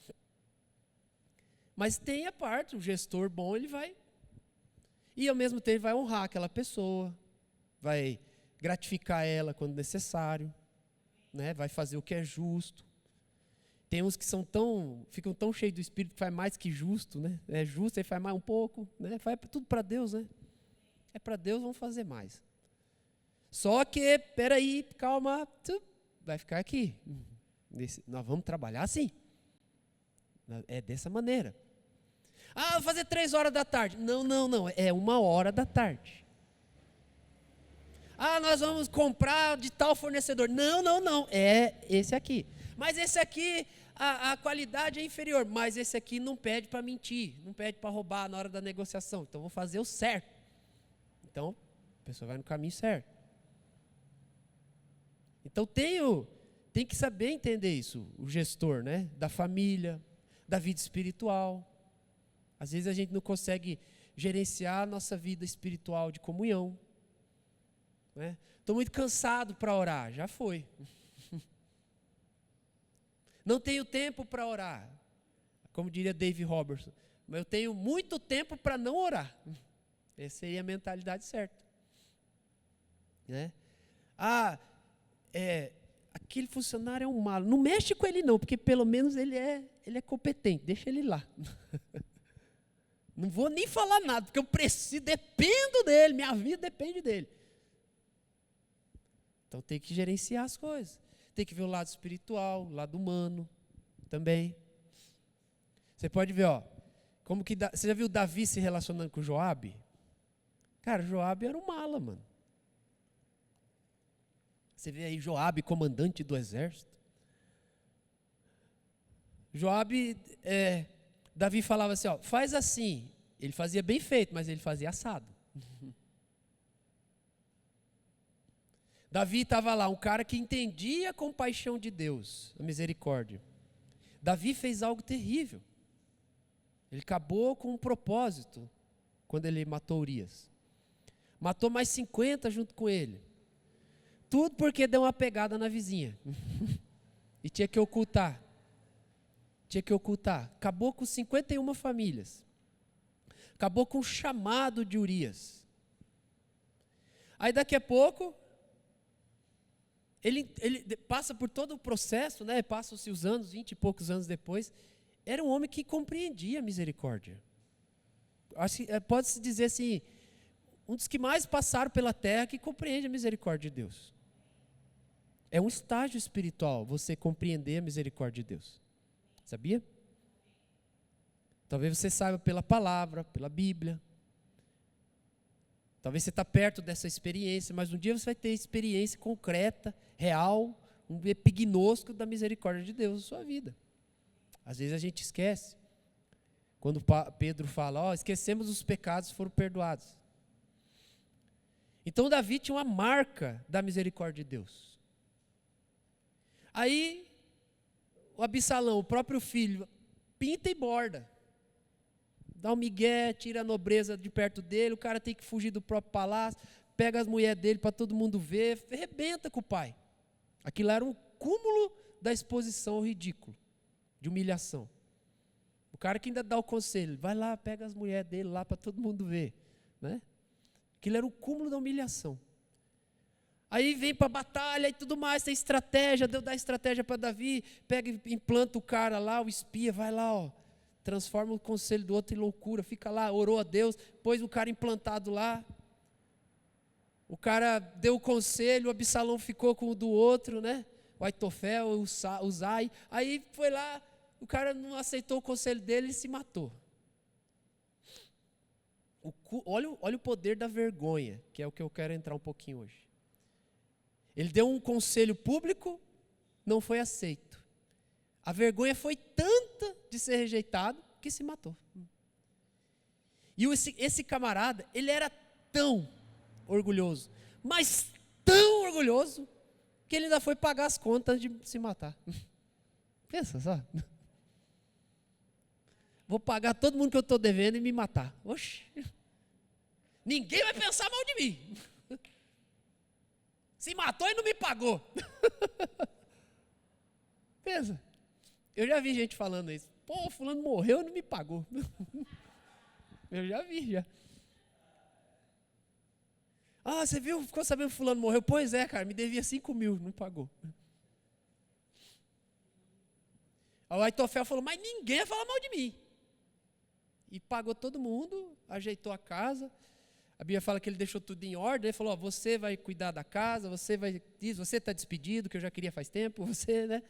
Mas tem a parte, o gestor bom, ele vai. E ao mesmo tempo vai honrar aquela pessoa, vai gratificar ela quando necessário, né? Vai fazer o que é justo. Tem uns que ficam tão cheios do Espírito que faz mais que justo, né? É justo, aí faz mais um pouco, né? Faz tudo para Deus, né? É para Deus, vamos fazer mais. Só que, peraí, calma, vai ficar aqui. Nós vamos trabalhar assim. É dessa maneira. Vou fazer 3 horas da tarde. Não, é 1 hora da tarde. Nós vamos comprar de tal fornecedor. Não, é esse aqui. Mas esse aqui, a qualidade é inferior. Mas esse aqui não pede para mentir, não pede para roubar na hora da negociação. Então, vou fazer o certo. Então, a pessoa vai no caminho certo. Então, tem que saber entender isso, o gestor, né? Da família, da vida espiritual. Às vezes a gente não consegue gerenciar a nossa vida espiritual de comunhão. Estou muito cansado para orar, já foi. Não tenho tempo para orar, como diria Dave Robertson, mas eu tenho muito tempo para não orar. Essa seria a mentalidade certa. Aquele funcionário é um malo. Não mexe com ele não, porque pelo menos ele é competente. Deixa ele lá. Não vou nem falar nada, porque eu dependo dele, minha vida depende dele. Então tem que gerenciar as coisas. Tem que ver o lado espiritual, o lado humano também. Você pode ver, você já viu Davi se relacionando com Joabe? Cara, Joabe era um mala, mano. Você vê aí Joabe, comandante do exército. Joabe, Davi falava assim, faz assim. Ele fazia bem feito, mas ele fazia assado. Davi estava lá, um cara que entendia a compaixão de Deus, a misericórdia. Davi fez algo terrível. Ele acabou com um propósito quando ele matou Urias. Matou mais 50 junto com ele. Tudo porque deu uma pegada na vizinha. E tinha que ocultar. Acabou com 51 famílias. Acabou com o chamado de Urias. Aí daqui a pouco, ele passa por todo o processo, né? Passam-se os anos, 20 e poucos anos depois. Era um homem que compreendia a misericórdia. Pode-se dizer assim, um dos que mais passaram pela terra que compreende a misericórdia de Deus. É um estágio espiritual, você compreender a misericórdia de Deus. Sabia? Talvez você saiba pela palavra, pela Bíblia. Talvez você está perto dessa experiência, mas um dia você vai ter experiência concreta, real, um epignosco da misericórdia de Deus na sua vida. Às vezes a gente esquece. Quando Pedro fala, esquecemos os pecados, foram perdoados. Então Davi tinha uma marca da misericórdia de Deus. Aí, o Absalão, o próprio filho, pinta e borda. Dá um migué, tira a nobreza de perto dele, o cara tem que fugir do próprio palácio, pega as mulheres dele para todo mundo ver, arrebenta com o pai. Aquilo era um cúmulo da exposição ao ridículo, de humilhação. O cara que ainda dá o conselho, vai lá, pega as mulheres dele lá para todo mundo ver. Né? Aquilo era o cúmulo da humilhação. Aí vem para a batalha e tudo mais, tem estratégia, Deus dá estratégia para Davi, pega e implanta o cara lá, o espia, vai lá, transforma o conselho do outro em loucura, fica lá, orou a Deus, pôs o cara implantado lá, o cara deu o conselho, o Absalão ficou com o do outro, né? O Aitofel, o Zai, aí foi lá, o cara não aceitou o conselho dele e se matou. Olha o poder da vergonha, que é o que eu quero entrar um pouquinho hoje. Ele deu um conselho público, não foi aceito. A vergonha foi tanta de ser rejeitado que se matou. E esse camarada, ele era tão orgulhoso, mas tão orgulhoso, que ele ainda foi pagar as contas de se matar. Pensa só. Vou pagar todo mundo que eu estou devendo e me matar. Oxi. Ninguém vai pensar mal de mim. Se matou e não me pagou. Pensa. Eu já vi gente falando isso. Pô, fulano morreu e não me pagou. Eu já vi, já. Ah, você viu? Ficou sabendo que fulano morreu? Pois é, cara, me devia 5 mil, não pagou. Aí o Aitofel falou, mas ninguém vai falar mal de mim. E pagou todo mundo, ajeitou a casa. A Bíblia fala que ele deixou tudo em ordem. Ele falou, você vai cuidar da casa, você está despedido, que eu já queria faz tempo, você, né?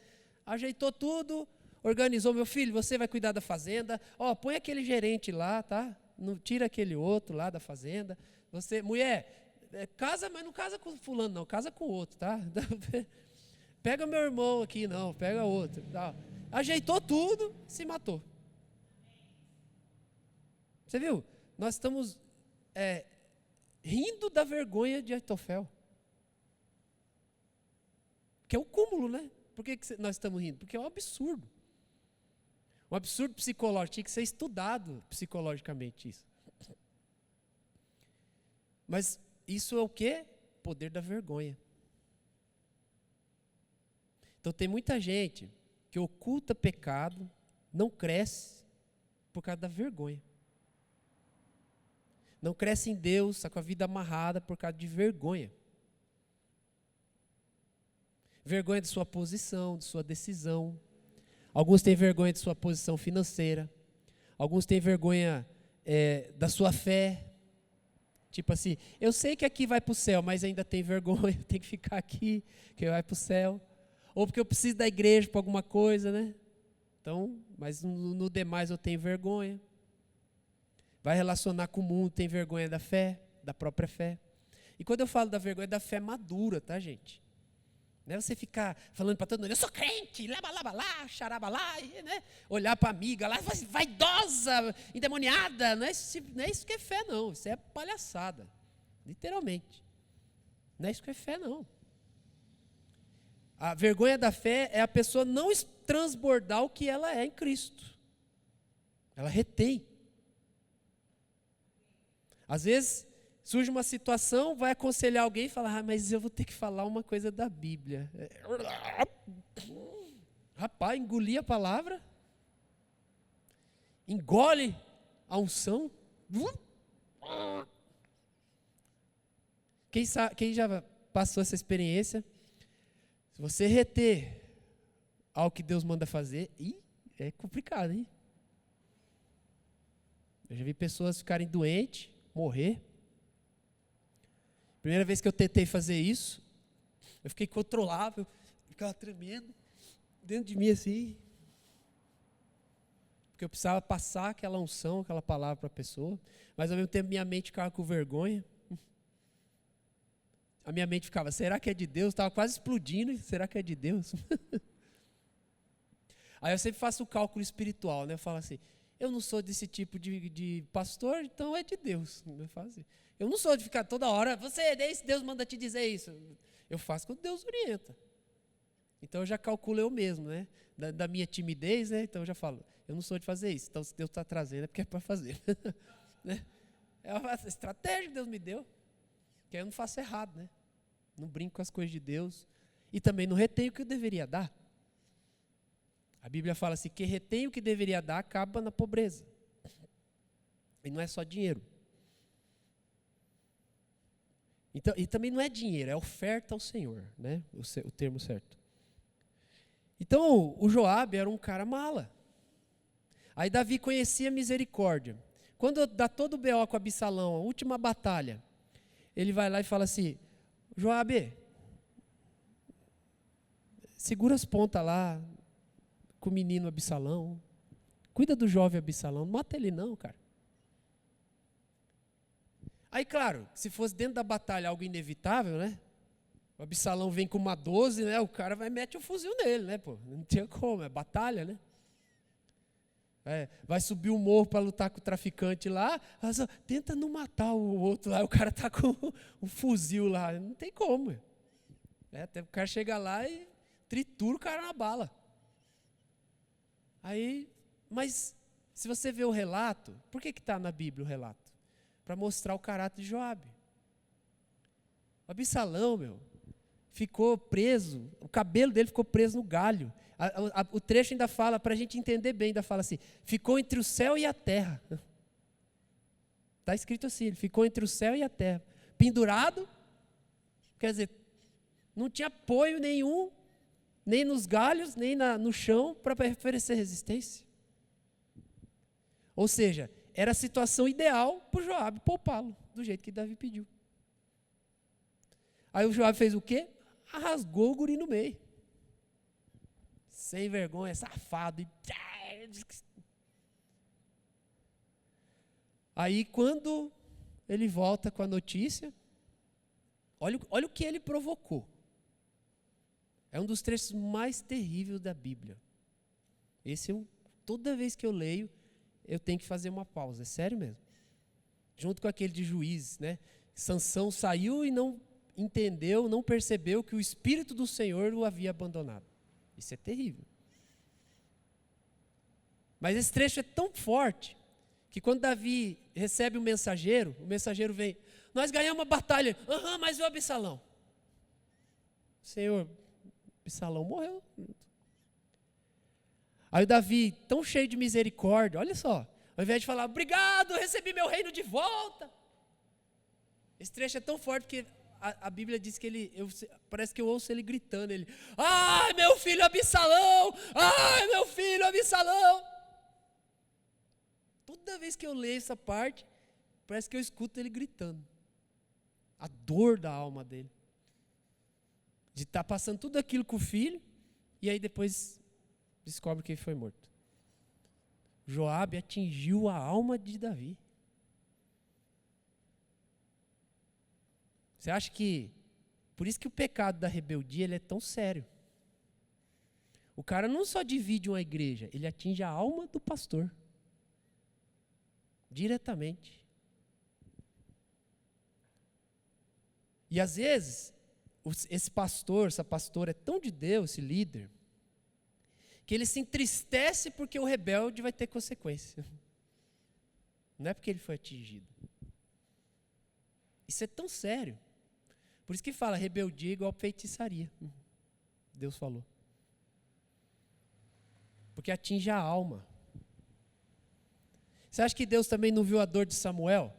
Ajeitou tudo, organizou, meu filho, você vai cuidar da fazenda. Ó, põe aquele gerente lá, tá? Não tira aquele outro lá da fazenda. Você, mulher, casa, mas não casa com fulano, não, casa com o outro, tá? Pega meu irmão aqui, não, pega outro. Tá? Ajeitou tudo, se matou. Você viu? Nós estamos rindo da vergonha de Aitofel. Que é o cúmulo, né? Por que nós estamos rindo? Porque é um absurdo. Um absurdo psicológico. Tinha que ser estudado psicologicamente isso. Mas isso é o quê? Poder da vergonha. Então tem muita gente que oculta pecado, não cresce por causa da vergonha. Não cresce em Deus, está com a vida amarrada por causa de vergonha. Vergonha de sua posição, de sua decisão. Alguns têm vergonha de sua posição financeira. Alguns têm vergonha da sua fé. Tipo assim, eu sei que aqui vai para o céu, mas ainda tem vergonha, tem que ficar aqui, que vai para o céu. Ou porque eu preciso da igreja para alguma coisa, né? Então, mas no demais eu tenho vergonha. Vai relacionar com o mundo, tem vergonha da fé, da própria fé. E quando eu falo da vergonha, é da fé madura, tá, gente? Não é você ficar falando para todo mundo, eu sou crente, lá, xaraba lá, né? Olhar para a amiga lá, vaidosa, endemoniada. Não é isso que é fé, não. Isso é palhaçada, literalmente. Não é isso que é fé, não. A vergonha da fé é a pessoa não transbordar o que ela é em Cristo. Ela retém. Às vezes, surge uma situação, vai aconselhar alguém e fala, mas eu vou ter que falar uma coisa da Bíblia. Rapaz, engoli a palavra, engole a unção. Quem já passou essa experiência, se você reter algo que Deus manda fazer, é complicado, hein? Eu já vi pessoas ficarem doentes, morrer. Primeira vez que eu tentei fazer isso, eu fiquei incontrolável, ficava tremendo dentro de mim assim, porque eu precisava passar aquela unção, aquela palavra para a pessoa, mas ao mesmo tempo minha mente ficava com vergonha. A minha mente ficava, será que é de Deus? Estava quase explodindo, será que é de Deus? Aí eu sempre faço o cálculo espiritual, né? Eu falo assim, eu não sou desse tipo de pastor, então é de Deus. Eu falo assim. Eu não sou de ficar toda hora, Deus manda te dizer isso. Eu faço quando Deus orienta. Então eu já calculo eu mesmo, né? Da minha timidez, né? Então eu já falo, eu não sou de fazer isso. Então se Deus está trazendo é porque é para fazer. Né? É uma estratégia que Deus me deu. Que eu não faço errado, né? Não brinco com as coisas de Deus. E também não retenho o que eu deveria dar. A Bíblia fala assim, que retém o que deveria dar acaba na pobreza. E não é só dinheiro. Então, e também não é dinheiro, é oferta ao Senhor, né? O termo certo. Então, o Joabe era um cara mala. Aí Davi conhecia misericórdia. Quando dá todo o BO com Absalão, a última batalha, ele vai lá e fala assim, Joabe, segura as pontas lá com o menino Absalão. Cuida do jovem Absalão, não mata ele não, cara. Aí, claro, se fosse dentro da batalha algo inevitável, né? O Absalão vem com uma 12, né? O cara vai e mete o fuzil nele, né? Pô? Não tinha como, é batalha, né? Vai subir o morro para lutar com o traficante lá, tenta não matar o outro lá, o cara está com um fuzil lá. Não tem como. Até o cara chega lá e tritura o cara na bala. Mas se você vê o relato, por que está na Bíblia o relato? Para mostrar o caráter de Joabe. O Absalão, ficou preso, o cabelo dele ficou preso no galho. O trecho ainda fala, para a gente entender bem, ainda fala assim, ficou entre o céu e a terra. Está escrito assim, ele ficou entre o céu e a terra. Pendurado, quer dizer, não tinha apoio nenhum, nem nos galhos, nem no chão, para oferecer resistência. Ou seja, era a situação ideal para o Joabe poupá-lo, do jeito que Davi pediu. Aí o Joabe fez o quê? Rasgou o guri no meio. Sem vergonha, safado. Aí quando ele volta com a notícia, olha o que ele provocou. É um dos trechos mais terríveis da Bíblia. Toda vez que eu leio, eu tenho que fazer uma pausa, é sério mesmo. Junto com aquele de Juízes, né? Sansão saiu e não entendeu, não percebeu que o Espírito do Senhor o havia abandonado. Isso é terrível. Mas esse trecho é tão forte, que quando Davi recebe o mensageiro vem, nós ganhamos uma batalha, mas e o Absalão? Senhor, Absalão morreu. Aí o Davi, tão cheio de misericórdia, olha só, ao invés de falar, obrigado, recebi meu reino de volta. Esse trecho é tão forte porque a Bíblia diz que parece que eu ouço ele gritando, ai meu filho Absalão, ai meu filho Absalão. Toda vez que eu leio essa parte, parece que eu escuto ele gritando. A dor da alma dele. De estar passando tudo aquilo com o filho, e aí depois descobre que ele foi morto. Joabe atingiu a alma de Davi. Você acha que... Por isso que o pecado da rebeldia ele é tão sério. O cara não só divide uma igreja, ele atinge a alma do pastor. Diretamente. E às vezes, esse pastor, essa pastora é tão de Deus, esse líder, que ele se entristece porque o rebelde vai ter consequência. Não é porque ele foi atingido. Isso é tão sério. Por isso que fala, rebeldia é igual feitiçaria. Deus falou. Porque atinge a alma. Você acha que Deus também não viu a dor de Samuel?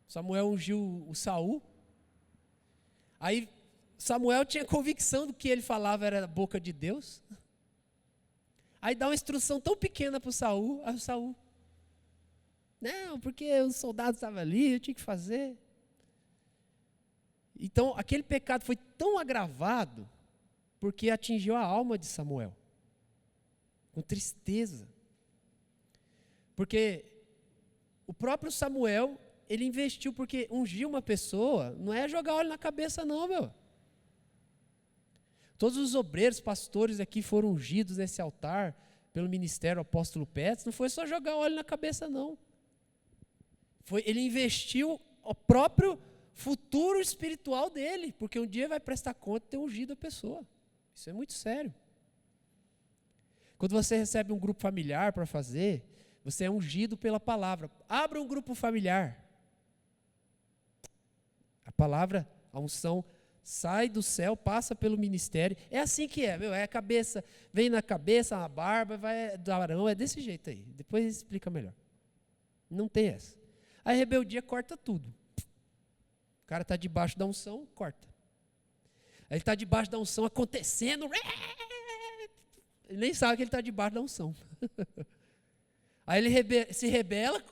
Samuel ungiu o Saul. Aí Samuel tinha convicção do que ele falava era a boca de Deus. Aí dá uma instrução tão pequena para o Saul. Aí o Saul, não, porque os soldados estavam ali, eu tinha que fazer. Então, aquele pecado foi tão agravado, porque atingiu a alma de Samuel. Com tristeza. Porque o próprio Samuel, ele investiu, porque ungir uma pessoa, não é jogar óleo na cabeça não, meu. Todos os obreiros, pastores aqui foram ungidos nesse altar, pelo ministério apóstolo Petros, não foi só jogar óleo na cabeça não. Ele investiu o próprio futuro espiritual dele, porque um dia vai prestar conta de ter ungido a pessoa. Isso é muito sério. Quando você recebe um grupo familiar para fazer, você é ungido pela palavra. Abra um grupo familiar. A palavra, a unção, sai do céu, passa pelo ministério. É assim que é, é a cabeça, vem na cabeça, a barba, vai do Arão, é desse jeito aí. Depois explica melhor. Não tem essa. A rebeldia corta tudo. O cara está debaixo da unção, corta. Ele está debaixo da unção acontecendo. Ele nem sabe que ele está debaixo da unção. Aí ele se rebela.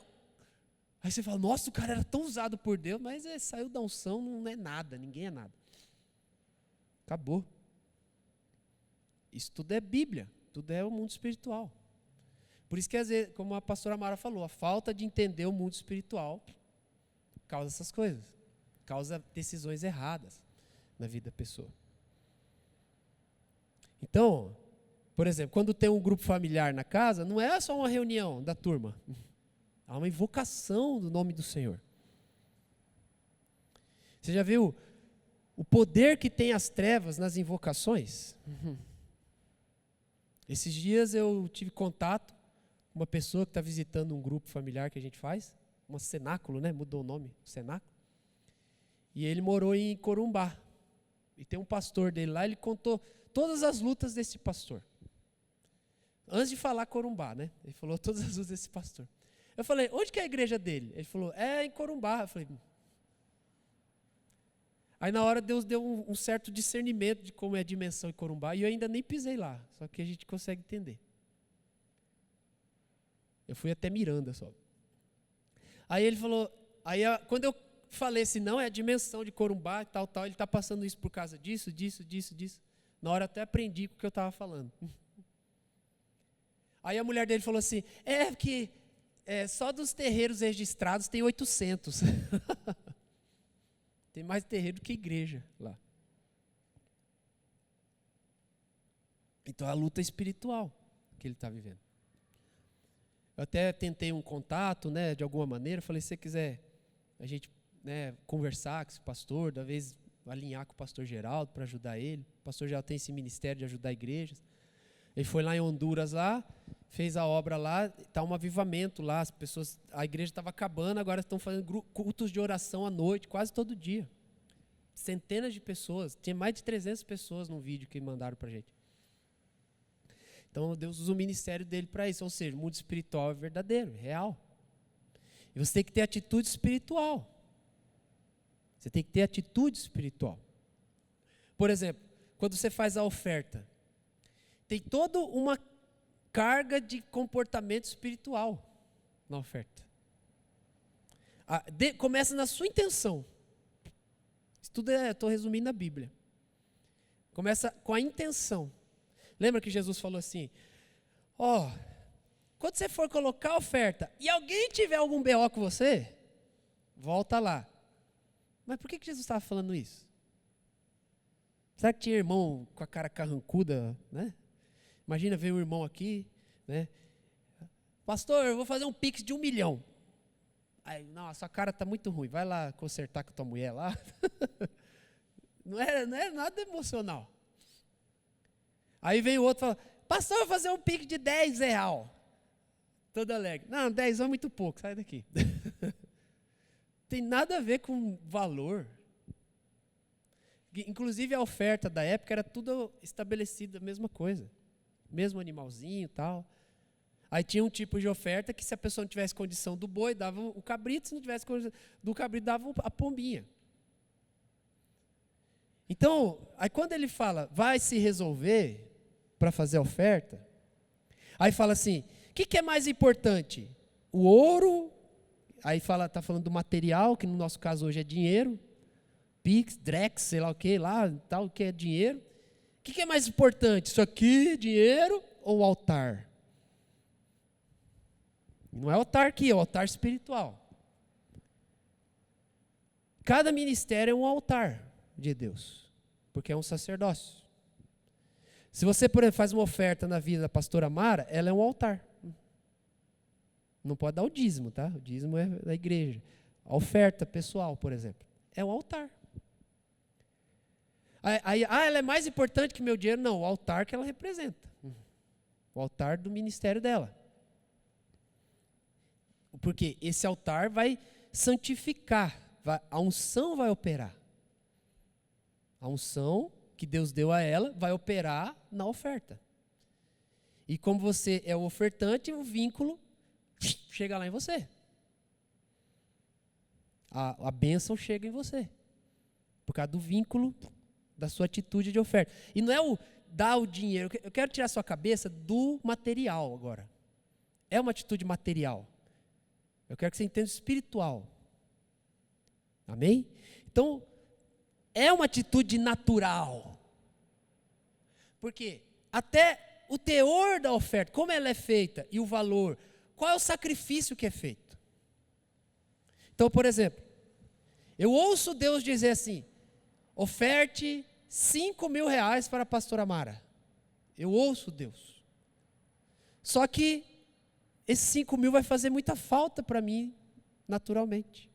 Aí você fala, nossa, o cara era tão usado por Deus, mas saiu da unção, não é nada, ninguém é nada. Acabou. Isso tudo é Bíblia, tudo é o mundo espiritual. Por isso que às vezes, como a pastora Mara falou, a falta de entender o mundo espiritual causa essas coisas. Causa decisões erradas na vida da pessoa. Então, Por exemplo, quando tem um grupo familiar na casa, não é só uma reunião da turma. Há uma invocação do nome do Senhor. Você já viu o poder que tem as trevas nas invocações? Esses dias eu tive contato com uma pessoa que está visitando um grupo familiar que a gente faz, um cenáculo, né? Mudou o nome, cenáculo. E ele morou em Corumbá. E tem um pastor dele lá, ele contou todas as lutas desse pastor. Antes de falar Corumbá, né? Ele falou todas as lutas desse pastor. Eu falei, onde que é a igreja dele? Ele falou, é em Corumbá. Eu falei, aí na hora Deus deu um certo discernimento de como é a dimensão em Corumbá, e eu ainda nem pisei lá, só que a gente consegue entender. Eu fui até Miranda só. Aí ele falou, quando eu falei assim, não, é a dimensão de Corumbá, tal, ele está passando isso por causa disso. Na hora eu até aprendi com o que eu estava falando. Aí a mulher dele falou assim, porque só dos terreiros registrados tem 800. Tem mais terreiro do que igreja lá. Então é a luta espiritual que ele está vivendo. Eu até tentei um contato, né, de alguma maneira, falei, se você quiser a gente, né, conversar com esse pastor, talvez alinhar com o pastor Geraldo para ajudar ele. O pastor Geraldo tem esse ministério de ajudar igrejas. Ele foi lá em Honduras, lá, fez a obra lá, está um avivamento lá, a igreja estava acabando, agora estão fazendo cultos de oração à noite, quase todo dia. Centenas de pessoas, tinha mais de 300 pessoas no vídeo que mandaram para a gente. Então Deus usa o ministério dele para isso, ou seja, o mundo espiritual é verdadeiro, real. E você tem que ter atitude espiritual. Você tem que ter atitude espiritual. Por exemplo, quando você faz a oferta, tem toda uma carga de comportamento espiritual na oferta. Começa na sua intenção. Isso tudo estou resumindo a Bíblia. Começa com a intenção. Lembra que Jesus falou assim, quando você for colocar a oferta e alguém tiver algum BO com você, volta lá. Mas por que Jesus estava falando isso? Será que tinha irmão com a cara carrancuda, né? Imagina ver um irmão aqui, né? Pastor, eu vou fazer um pix de 1 milhão. Aí, não, a sua cara está muito ruim, vai lá consertar com a tua mulher lá. Não é nada emocional. Aí vem o outro e fala, pastor, eu vou fazer um pix de 10 real. Todo alegre. Não, 10 é muito pouco, sai daqui. Tem nada a ver com valor. Inclusive a oferta da época era tudo estabelecido, a mesma coisa. Mesmo animalzinho e tal. Aí tinha um tipo de oferta que se a pessoa não tivesse condição do boi, dava o cabrito, se não tivesse condição do cabrito, dava a pombinha. Então, aí quando ele fala, vai se resolver para fazer a oferta, aí fala assim, o que é mais importante? O ouro, aí está falando do material, que no nosso caso hoje é dinheiro, Pix, Drex, sei lá o que lá, tal, que é dinheiro. O que é mais importante? Isso aqui, dinheiro ou o altar? Não é o altar aqui, é o altar espiritual. Cada ministério é um altar de Deus, porque é um sacerdócio. Se você, por exemplo, faz uma oferta na vida da pastora Mara, ela é um altar. Não pode dar o dízimo, tá? O dízimo é da igreja. A oferta pessoal, por exemplo, é um altar. Ela é mais importante que meu dinheiro? Não, o altar que ela representa. O altar do ministério dela. Porque esse altar vai santificar, a unção vai operar. A unção que Deus deu a ela vai operar na oferta. E como você é o ofertante, o vínculo chega lá em você. A bênção chega em você. Por causa do vínculo da sua atitude de oferta. E não é o dar o dinheiro. Eu quero tirar a sua cabeça do material agora. É uma atitude material. Eu quero que você entenda o espiritual. Amém? Então, é uma atitude natural. Porque até o teor da oferta, como ela é feita e o valor, qual é o sacrifício que é feito? Então, por exemplo, eu ouço Deus dizer assim, oferte 5.000 reais para a pastora Mara. Eu ouço Deus. Só que esses 5.000 vai fazer muita falta para mim, naturalmente.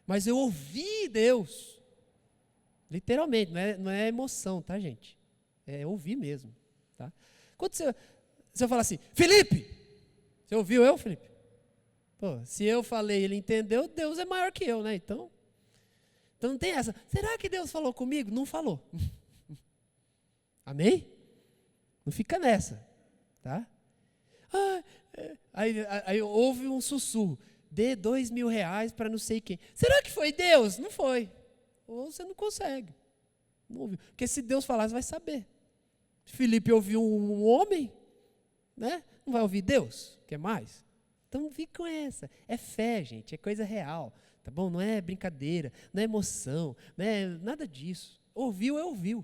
Mas eu ouvi Deus. Literalmente, não é emoção, tá, gente? É ouvir mesmo. Tá? Quando você fala assim, Felipe, você ouviu eu, Felipe? Pô, se eu falei e ele entendeu, Deus é maior que eu, né? Então não tem essa. Será que Deus falou comigo? Não falou. Amém? Não fica nessa, tá? Aí houve um sussurro. Dê R$2.000 para não sei quem. Será que foi Deus? Não foi. Ou você não consegue. Não ouviu. Porque se Deus falar, você vai saber. Se Felipe ouviu um homem, né? Não vai ouvir Deus? Quer mais? Então não fica com essa. É fé, gente. É coisa real. Tá bom? Não é brincadeira. Não é emoção. Não é nada disso. Ouviu, ouviu.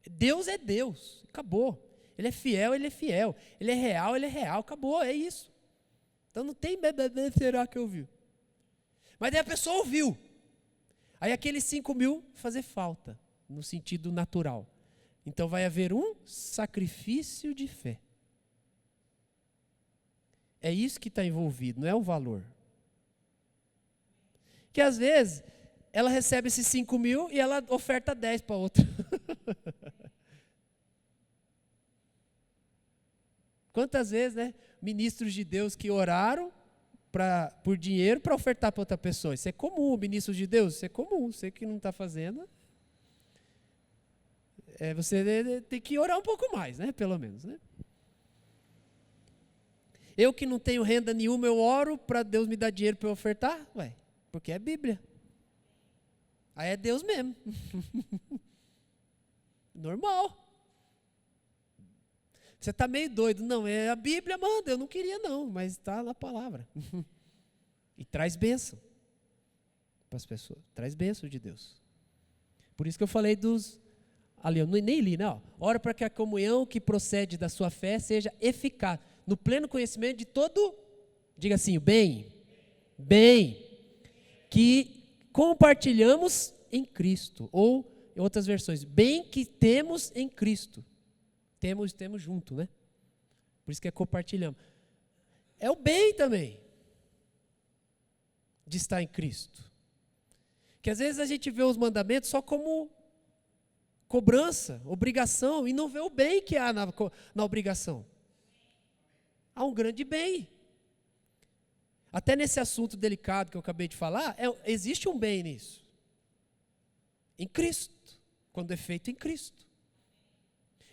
Deus é Deus. Acabou. Ele é fiel, ele é fiel. Ele é real, ele é real. Acabou, é isso. Então não tem será que ouviu? Mas aí a pessoa ouviu. Aí aqueles 5.000 fazer falta, no sentido natural. Então vai haver um sacrifício de fé. É isso que está envolvido, não é o valor. Que às vezes, ela recebe esses 5.000 e ela oferta 10 para outra. Quantas vezes, né? Ministros de Deus que oraram por dinheiro para ofertar para outra pessoa. Isso é comum, ministros de Deus, isso é comum. Você que não está fazendo, você tem que orar um pouco mais, né? Pelo menos, né? Eu que não tenho renda nenhuma, eu oro para Deus me dar dinheiro para eu ofertar? Ué, porque é Bíblia. Aí é Deus mesmo. Normal. Você está meio doido. Não, a Bíblia manda, eu não queria não, mas está na palavra. E traz bênção para as pessoas. Traz bênção de Deus. Por isso que eu falei ali, eu nem li, né? Ora para que a comunhão que procede da sua fé seja eficaz, no pleno conhecimento de todo, diga assim, bem, que compartilhamos em Cristo. Ou, em outras versões, bem que temos em Cristo. Temos junto, né? Por isso que é compartilhamos. É o bem também de estar em Cristo. Que às vezes a gente vê os mandamentos só como cobrança, obrigação, e não vê o bem que há na obrigação. Há um grande bem. Até nesse assunto delicado que eu acabei de falar, existe um bem nisso. Em Cristo, quando é feito em Cristo.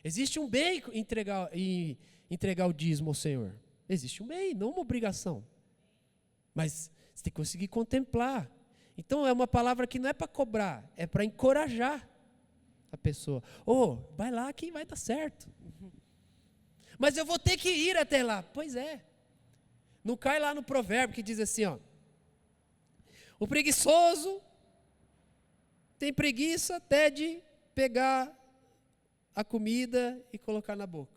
Existe um bem em entregar o dízimo ao Senhor. Existe um bem, não uma obrigação. Mas você tem que conseguir contemplar. Então é uma palavra que não é para cobrar, é para encorajar a pessoa. Vai lá que vai dar certo. Mas eu vou ter que ir até lá. Pois é. Não cai lá no provérbio que diz assim, o preguiçoso tem preguiça até de pegar a comida e colocar na boca.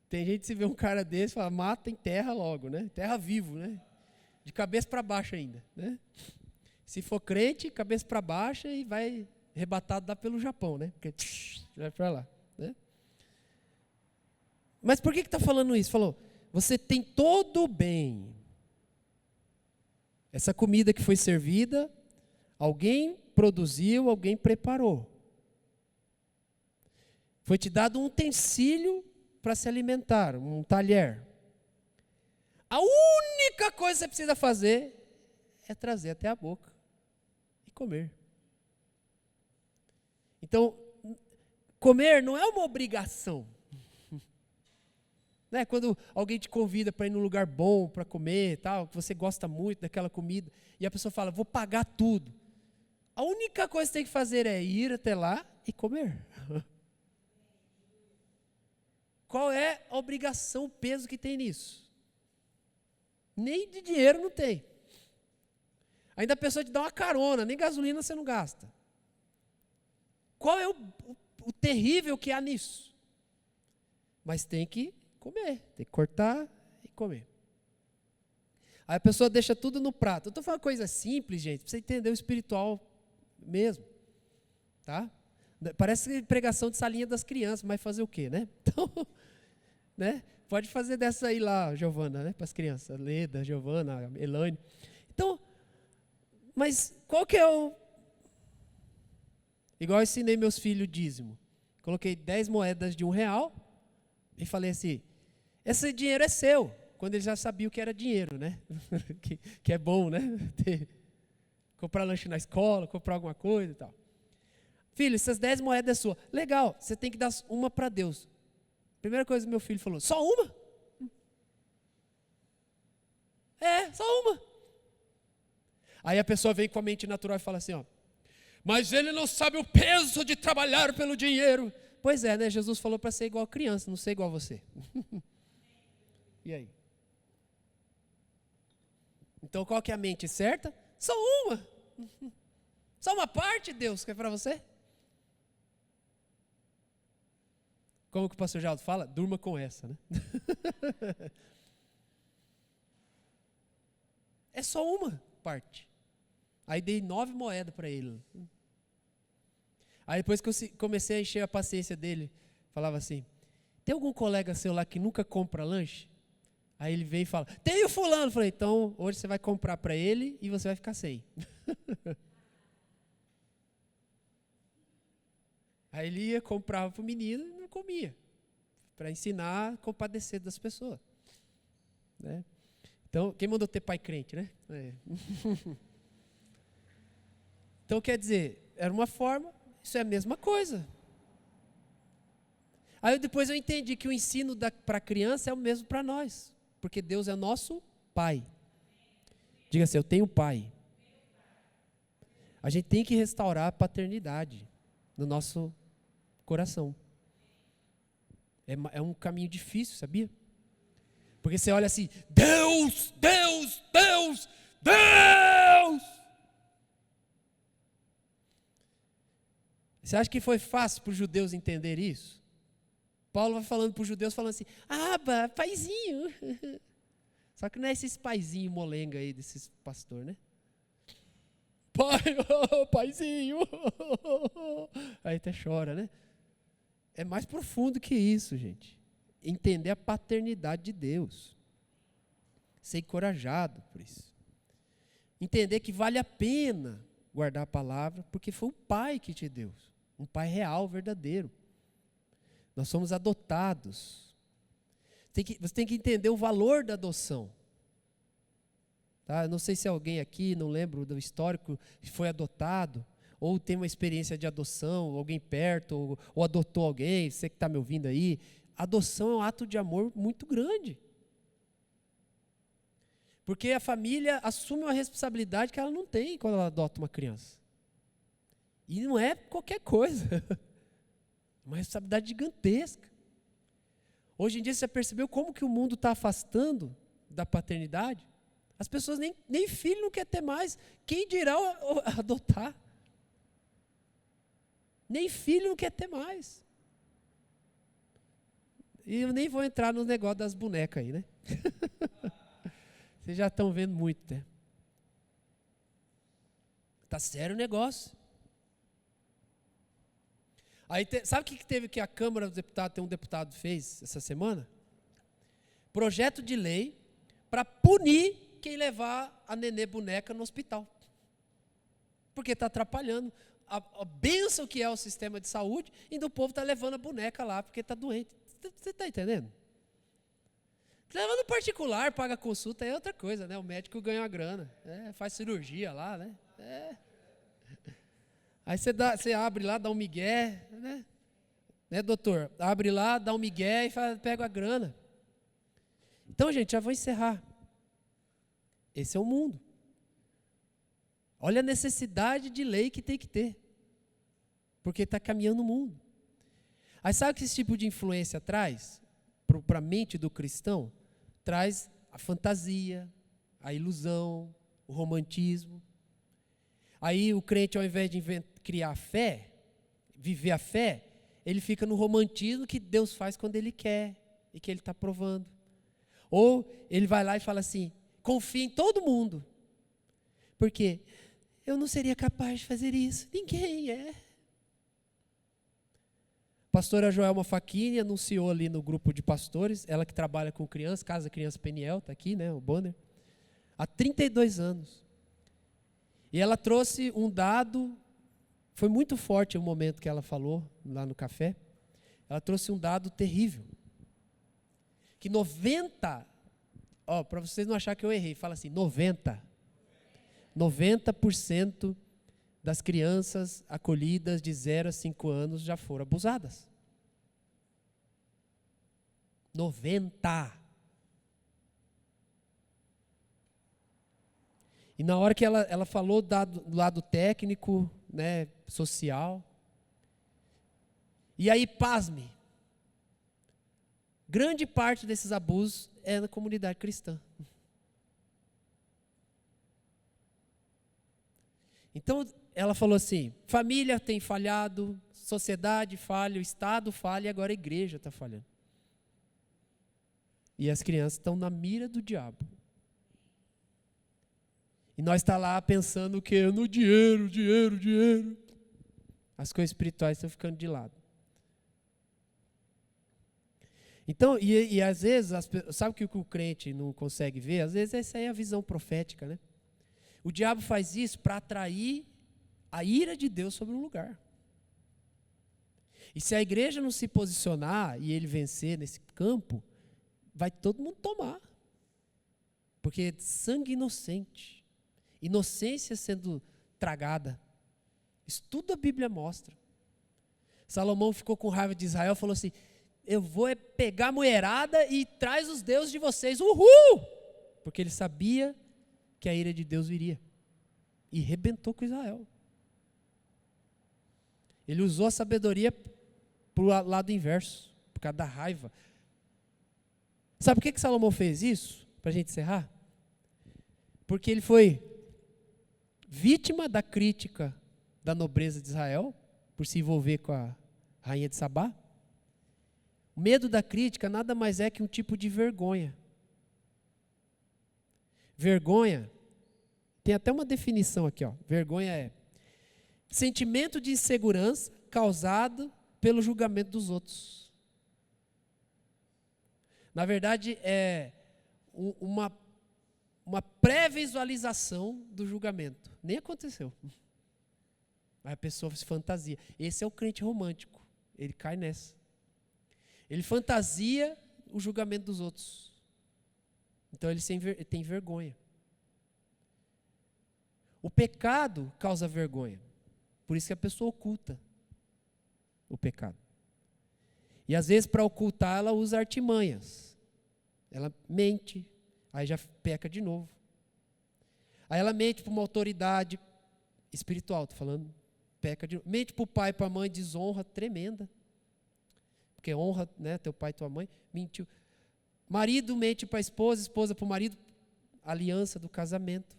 Tem gente que se vê um cara desse, fala, mata, enterra logo, né? Enterra vivo, né? De cabeça para baixo ainda, né? Se for crente, cabeça para baixo e vai arrebatado lá pelo Japão, né? Porque vai para lá, né? Mas por que está falando isso? Falou, você tem todo o bem. Essa comida que foi servida, alguém produziu, alguém preparou. Foi te dado um utensílio para se alimentar, um talher. A única coisa que você precisa fazer é trazer até a boca e comer. Então, comer não é uma obrigação. Né? Quando alguém te convida para ir num lugar bom, para comer, tal, que você gosta muito daquela comida, e a pessoa fala, vou pagar tudo. A única coisa que você tem que fazer é ir até lá e comer. Qual é a obrigação, o peso que tem nisso? Nem de dinheiro não tem. Ainda a pessoa te dá uma carona, nem gasolina você não gasta. Qual é o terrível que há nisso? Mas tem que comer, tem que cortar e comer. Aí a pessoa deixa tudo no prato. Eu estou falando coisa simples, gente, para você entender o espiritual mesmo. Tá? Parece pregação de salinha das crianças, mas fazer o quê, né? Então, né? Pode fazer dessa aí lá, Giovana, né? Para as crianças. Leda, Giovana, Elaine. Então, mas qual que é o... Igual eu ensinei meus filhos dízimo. Coloquei 10 moedas de R$1 e falei assim, esse dinheiro é seu. Quando eles já sabiam que era dinheiro, né? que é bom, né? Comprar lanche na escola, comprar alguma coisa e tal. Filho, essas 10 moedas é sua. Legal, você tem que dar uma para Deus. Primeira coisa que meu filho falou, só uma? Só uma. Aí a pessoa vem com a mente natural e fala assim, ó, mas ele não sabe o peso de trabalhar pelo dinheiro. Pois é, né? Jesus falou para ser igual a criança, não ser igual a você. E aí? Então qual que é a mente certa? Só uma. Só uma parte, Deus, que é para você. Como que o pastor Geraldo fala? Durma com essa, né? É só uma parte. Aí dei 9 moedas para ele. Aí depois que eu comecei a encher a paciência dele, falava assim, tem algum colega seu lá que nunca compra lanche? Aí ele veio e fala, tem o fulano. Eu falei, então hoje você vai comprar para ele e você vai ficar sem. Aí ele ia, comprava para o menino e não comia. Para ensinar a compadecer das pessoas. Né? Então, quem mandou ter pai crente, né? Então, quer dizer, era uma forma, isso é a mesma coisa. Aí depois eu entendi que o ensino para a criança é o mesmo para nós. Porque Deus é nosso pai. Diga assim, eu tenho pai. A gente tem que restaurar a paternidade no nosso coração. É um caminho difícil, sabia? Porque você olha assim, Deus, Deus, Deus, Deus! Você acha que foi fácil para os judeus entender isso? Paulo vai falando para os judeus, falando assim, Aba, paizinho. Só que não é esses paizinho molenga aí, desses pastor, né? Pai, oh, paizinho. Aí até chora, né? É mais profundo que isso, gente. Entender a paternidade de Deus. Ser encorajado por isso. Entender que vale a pena guardar a palavra, porque foi o pai que te deu. Um pai real, verdadeiro. Nós somos adotados. Você tem que entender o valor da adoção. Tá? Eu não sei se alguém aqui, não lembro do histórico, foi adotado, ou tem uma experiência de adoção, alguém perto, ou adotou alguém, você que está me ouvindo aí. Adoção é um ato de amor muito grande. Porque a família assume uma responsabilidade que ela não tem quando ela adota uma criança. E não é qualquer coisa. Uma responsabilidade gigantesca. Hoje em dia, você já percebeu como que o mundo está afastando da paternidade? As pessoas nem filho não quer ter mais. Quem dirá adotar? Nem filho não quer ter mais. E eu nem vou entrar no negócio das bonecas aí, né? Vocês já estão vendo muito, né? Tá sério o negócio. Aí, sabe o que teve que a Câmara dos Deputados, tem um deputado fez essa semana? Projeto de lei para punir quem levar a nenê boneca no hospital. Porque está atrapalhando a bênção que é o sistema de saúde, e o povo está levando a boneca lá porque está doente. Você está entendendo? Levando particular, paga consulta, é outra coisa, né? O médico ganha uma grana, faz cirurgia lá, né? Aí você abre lá, dá um migué, né, doutor? Abre lá, dá um migué e pega a grana. Então, gente, já vou encerrar. Esse é o mundo. Olha a necessidade de lei que tem que ter. Porque está caminhando o mundo. Aí sabe o que esse tipo de influência traz para a mente do cristão? Traz a fantasia, a ilusão, o romantismo. Aí o crente, ao invés de criar a fé, viver a fé, ele fica no romantismo que Deus faz quando Ele quer e que Ele está provando. Ou ele vai lá e fala assim, confia em todo mundo. Porque eu não seria capaz de fazer isso. Ninguém é. pastora Joelma Facchini anunciou ali no grupo de pastores, ela que trabalha com crianças, Casa Criança Peniel, está aqui, né, o banner, há 32 anos. E ela trouxe um dado, foi muito forte o momento que ela falou lá no café, ela trouxe um dado terrível, que 90%, para vocês não acharem que eu errei, fala assim, 90% das crianças acolhidas de 0 a 5 anos já foram abusadas. 90%. E na hora que ela falou do lado técnico, né, social, e aí, pasme, grande parte desses abusos é na comunidade cristã. Então, ela falou assim, família tem falhado, sociedade falha, o Estado falha, e agora a igreja está falhando. E as crianças estão na mira do diabo. E nós estamos lá pensando o quê? No dinheiro. As coisas espirituais estão ficando de lado. Então, e às vezes, sabe o que o crente não consegue ver? Às vezes essa aí é a visão profética, né? O diabo faz isso para atrair a ira de Deus sobre um lugar. E se a igreja não se posicionar e ele vencer nesse campo, vai todo mundo tomar. Porque sangue inocente, inocência sendo tragada, isso tudo a Bíblia mostra. Salomão ficou com raiva de Israel, falou assim, eu vou pegar a mulherada e traz os deuses de vocês, uhul! Porque ele sabia que a ira de Deus viria. E rebentou com Israel. Ele usou a sabedoria para o lado inverso, por causa da raiva. Sabe por que Salomão fez isso? Para a gente encerrar? Porque ele foi vítima da crítica da nobreza de Israel, por se envolver com a rainha de Sabá. O medo da crítica nada mais é que um tipo de vergonha. Vergonha, tem até uma definição aqui, ó. Vergonha é sentimento de insegurança causado pelo julgamento dos outros. Na verdade, é uma pré-visualização do julgamento. Nem aconteceu. Mas a pessoa se fantasia. Esse é o crente romântico. Ele cai nessa. Ele fantasia o julgamento dos outros. Então ele tem vergonha. O pecado causa vergonha. Por isso que a pessoa oculta o pecado. E às vezes para ocultar ela usa artimanhas. Ela mente, aí já peca de novo. Aí ela mente para uma autoridade espiritual, estou falando, peca de novo. Mente para o pai e para a mãe, desonra tremenda. Porque honra, né, teu pai e tua mãe, mentiu. Marido mente para a esposa para o marido, aliança do casamento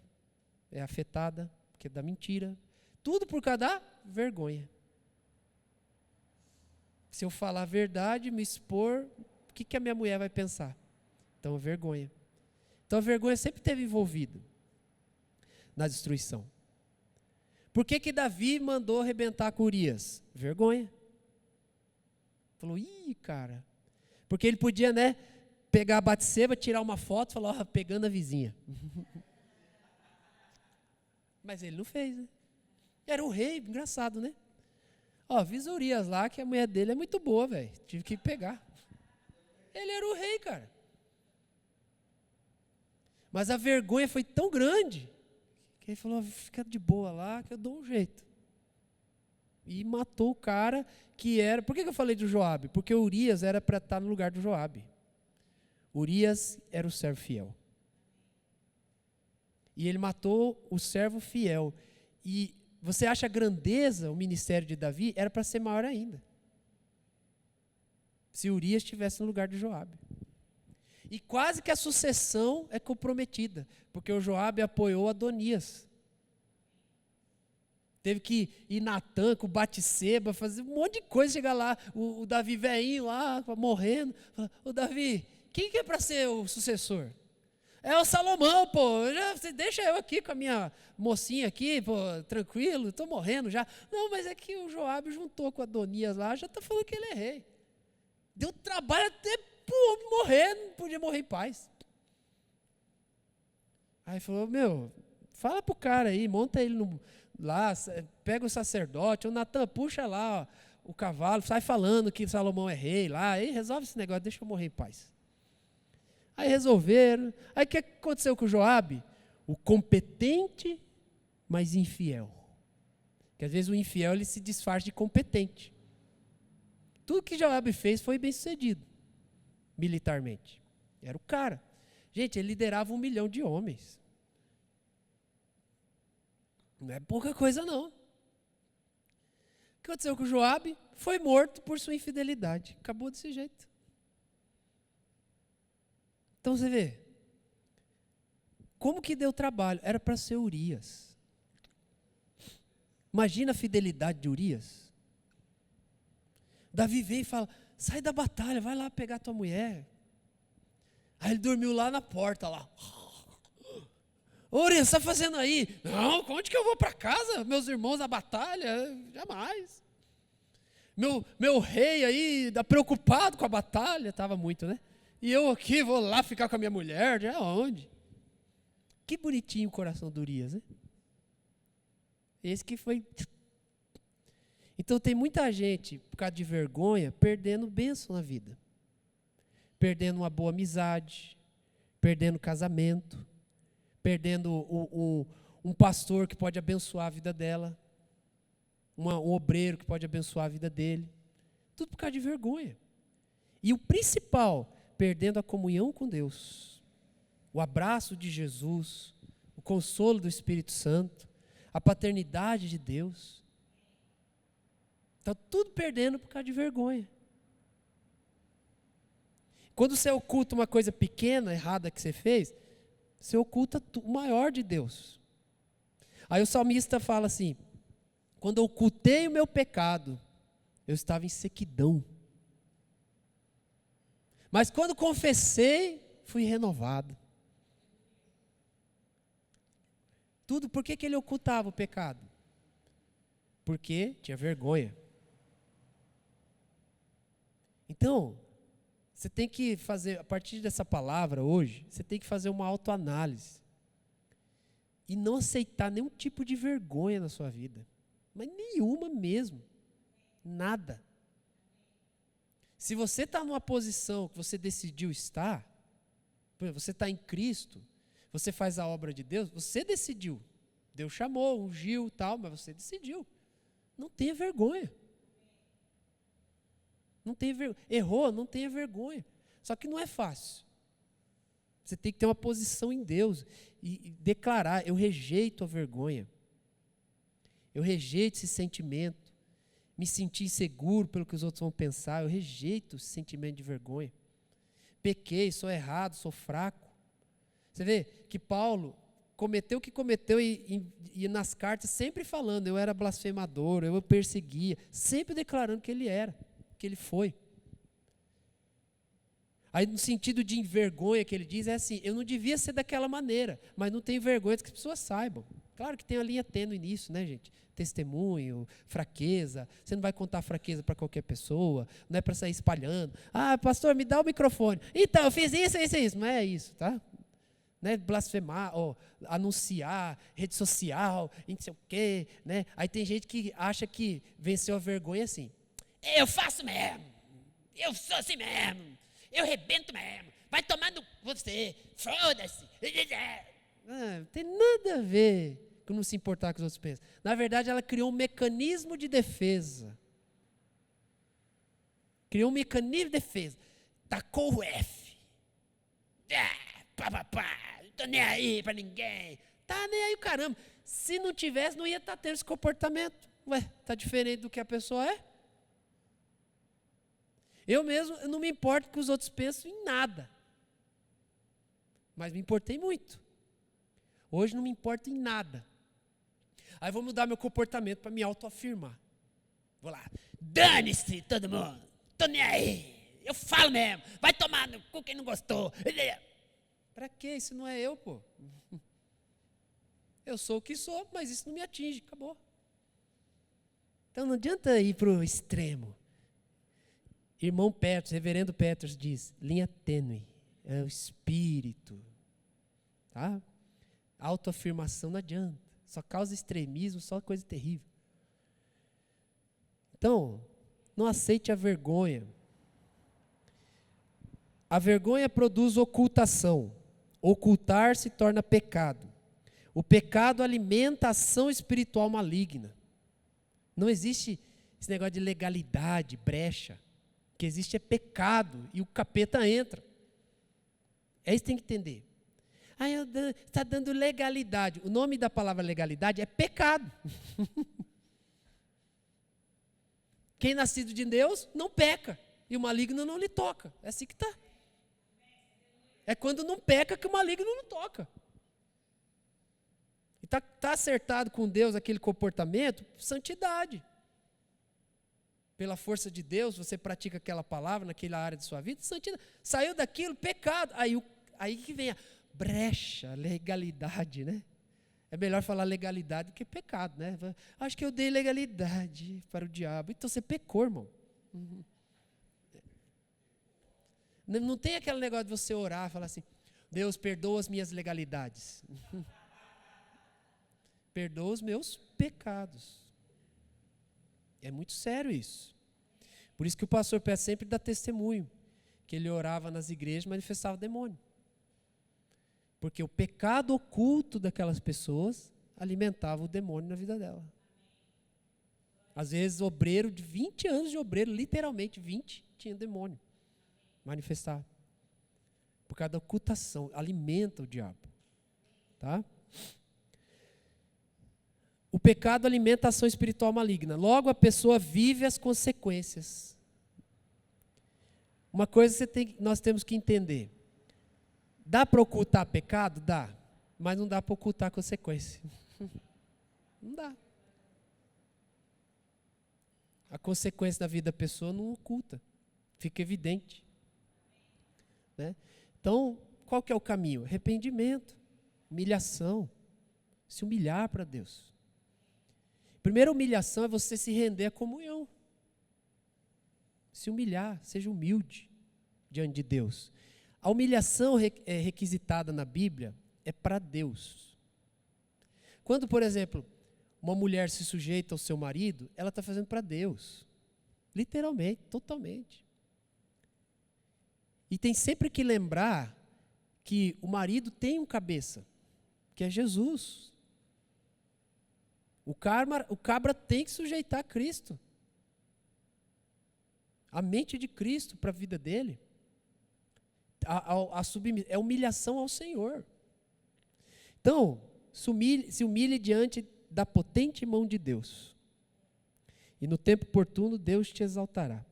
é afetada, porque é da mentira. Tudo por causa da vergonha. Se eu falar a verdade, me expor, o que a minha mulher vai pensar? Então, a vergonha. Então, a vergonha sempre esteve envolvida na destruição. Por que Davi mandou arrebentar com Urias? Vergonha. Falou, cara. Porque ele podia, né, pegar a Batseba, tirar uma foto e falar, pegando a vizinha. Mas ele não fez, né? Era o rei, engraçado, né? Avisa Urias lá que a mulher dele é muito boa, velho. Tive que pegar. Ele era o rei, cara. Mas a vergonha foi tão grande que ele falou, fica de boa lá que eu dou um jeito. E matou o cara que era... Por que eu falei do Joabe? Porque Urias era para estar no lugar do Joabe. Urias era o servo fiel. E ele matou o servo fiel. E você acha a grandeza, o ministério de Davi, era para ser maior ainda. Se Urias estivesse no lugar de Joabe. E quase que a sucessão é comprometida, porque o Joabe apoiou Adonias. Teve que ir Natã com Batseba, fazer um monte de coisa, chegar lá, o Davi velhinho lá, morrendo. O Davi, quem que é para ser o sucessor? É o Salomão, pô. Você deixa eu aqui com a minha mocinha aqui, pô, tranquilo, estou morrendo já. Não, mas é que o Joabe juntou com Adonias lá, já está falando que ele é rei. Deu trabalho até pro homem morrer, não podia morrer em paz. Aí falou, fala pro cara aí, monta ele lá, pega o sacerdote, o Natan, puxa lá ó, o cavalo, sai falando que Salomão é rei lá, aí resolve esse negócio, deixa eu morrer em paz. Aí resolveram. Aí o que aconteceu com o Joabe? O competente, mas infiel. Porque às vezes o infiel ele se disfarça de competente. Tudo que Joabe fez foi bem sucedido, militarmente. Era o cara. Gente, ele liderava 1 milhão de homens. Não é pouca coisa, não. O que aconteceu com o Joabe? Foi morto por sua infidelidade. Acabou desse jeito. Então você vê, como que deu trabalho? Era para ser Urias. Imagina a fidelidade de Urias. Davi vem e fala, sai da batalha, vai lá pegar tua mulher. Aí ele dormiu lá na porta, lá. Ô Urias, o que você está fazendo aí? Não, onde que eu vou para casa? Meus irmãos na batalha? Jamais. Meu rei aí, preocupado com a batalha, estava muito, né? E eu aqui vou lá ficar com a minha mulher, de onde? Que bonitinho o coração do Urias, né? Esse que foi... Então tem muita gente, por causa de vergonha, perdendo bênção na vida. Perdendo uma boa amizade, perdendo casamento, perdendo um pastor que pode abençoar a vida dela, um obreiro que pode abençoar a vida dele. Tudo por causa de vergonha. E o principal... perdendo a comunhão com Deus, o abraço de Jesus, o consolo do Espírito Santo, a paternidade de Deus. Está tudo perdendo por causa de vergonha. Quando você oculta uma coisa pequena, errada que você fez, você oculta o maior de Deus. Aí o salmista fala assim, quando eu ocultei o meu pecado, eu estava em sequidão. Mas quando confessei, fui renovado. Tudo, por que ele ocultava o pecado? Porque tinha vergonha. Então, você tem que fazer, a partir dessa palavra hoje, você tem que fazer uma autoanálise. E não aceitar nenhum tipo de vergonha na sua vida. Mas nenhuma mesmo. Nada. Se você está numa posição que você decidiu estar, por exemplo, você está em Cristo, você faz a obra de Deus, você decidiu. Deus chamou, ungiu, tal, mas você decidiu. Não tenha vergonha. Não tenha vergonha. Errou, não tenha vergonha. Só que não é fácil. Você tem que ter uma posição em Deus e declarar, eu rejeito a vergonha. Eu rejeito esse sentimento. Me sentir inseguro pelo que os outros vão pensar, eu rejeito esse sentimento de vergonha. Pequei, sou errado, sou fraco. Você vê que Paulo cometeu o que cometeu e nas cartas sempre falando, eu era blasfemador, eu perseguia, sempre declarando que ele era, que ele foi. Aí no sentido de vergonha que ele diz, é assim, eu não devia ser daquela maneira, mas não tenho vergonha de que as pessoas saibam. Claro que tem a linha tênue nisso, né, gente? Testemunho, fraqueza. Você não vai contar fraqueza para qualquer pessoa, não é para sair espalhando. Ah, pastor, me dá o microfone. Então, eu fiz isso, isso, isso. Não é isso, tá? Não é blasfemar, anunciar, rede social, não sei o quê, né? Aí tem gente que acha que venceu a vergonha assim. Eu faço mesmo. Eu sou assim mesmo. Eu rebento mesmo. Vai tomando você. Foda-se. Não tem nada a ver com não se importar com os outros pensam. Na verdade, ela criou um mecanismo de defesa. Criou um mecanismo de defesa. Tacou o F. Não estou nem aí para ninguém. Tá nem aí o caramba. Se não tivesse, não ia estar tendo esse comportamento. Ué, está diferente do que a pessoa é? Eu mesmo eu não me importo que os outros pensam em nada. Mas me importei muito. Hoje não me importo em nada. Aí vou mudar meu comportamento para me autoafirmar. Vou lá. Dane-se todo mundo. Tô nem aí. Eu falo mesmo. Vai tomar no cu quem não gostou. Para quê? Isso não é eu, pô. Eu sou o que sou, mas isso não me atinge, acabou. Então não adianta ir para o extremo. Irmão Petros, reverendo Petros diz, linha tênue, é o espírito. Tá? Autoafirmação não adianta, só causa extremismo, só coisa terrível. Então, não aceite a vergonha. A vergonha produz ocultação. Ocultar se torna pecado. O pecado alimenta a ação espiritual maligna. Não existe esse negócio de legalidade, brecha. O que existe é pecado e o capeta entra. É isso que tem que entender. Está dando legalidade. O nome da palavra legalidade é pecado. Quem é nascido de Deus não peca. E o maligno não lhe toca. É assim que está. É quando não peca que o maligno não toca. E está acertado com Deus aquele comportamento, santidade. Pela força de Deus, você pratica aquela palavra naquela área de sua vida, santidade. Saiu daquilo, pecado. Aí que vem a brecha, legalidade, né? É melhor falar legalidade do que pecado, né? Acho que eu dei legalidade para o diabo. Então você pecou, irmão. Não tem aquele negócio de você orar e falar assim, Deus, perdoa as minhas legalidades. Perdoa os meus pecados. É muito sério isso. Por isso que o pastor Pé sempre dá testemunho, que ele orava nas igrejas e manifestava demônio. Porque o pecado oculto daquelas pessoas alimentava o demônio na vida dela. Às vezes, obreiro de 20 anos de obreiro, literalmente 20, tinha demônio manifestado. Por causa da ocultação, alimenta o diabo. Tá? O pecado alimenta a ação espiritual maligna. Logo, a pessoa vive as consequências. Uma coisa nós temos que entender. Dá para ocultar pecado? Dá. Mas não dá para ocultar a consequência. Não dá. A consequência da vida da pessoa não oculta. Fica evidente. Né? Então, qual que é o caminho? Arrependimento, humilhação. Se humilhar para Deus. Primeira humilhação é você se render à comunhão. Se humilhar, seja humilde diante de Deus. A humilhação requisitada na Bíblia é para Deus. Quando, por exemplo, uma mulher se sujeita ao seu marido, ela está fazendo para Deus. Literalmente, totalmente. E tem sempre que lembrar que o marido tem um cabeça, que é Jesus. O cabra tem que sujeitar a Cristo. A mente de Cristo para a vida dele. É humilhação ao Senhor. Então, se humilhe diante da potente mão de Deus. E no tempo oportuno, Deus te exaltará.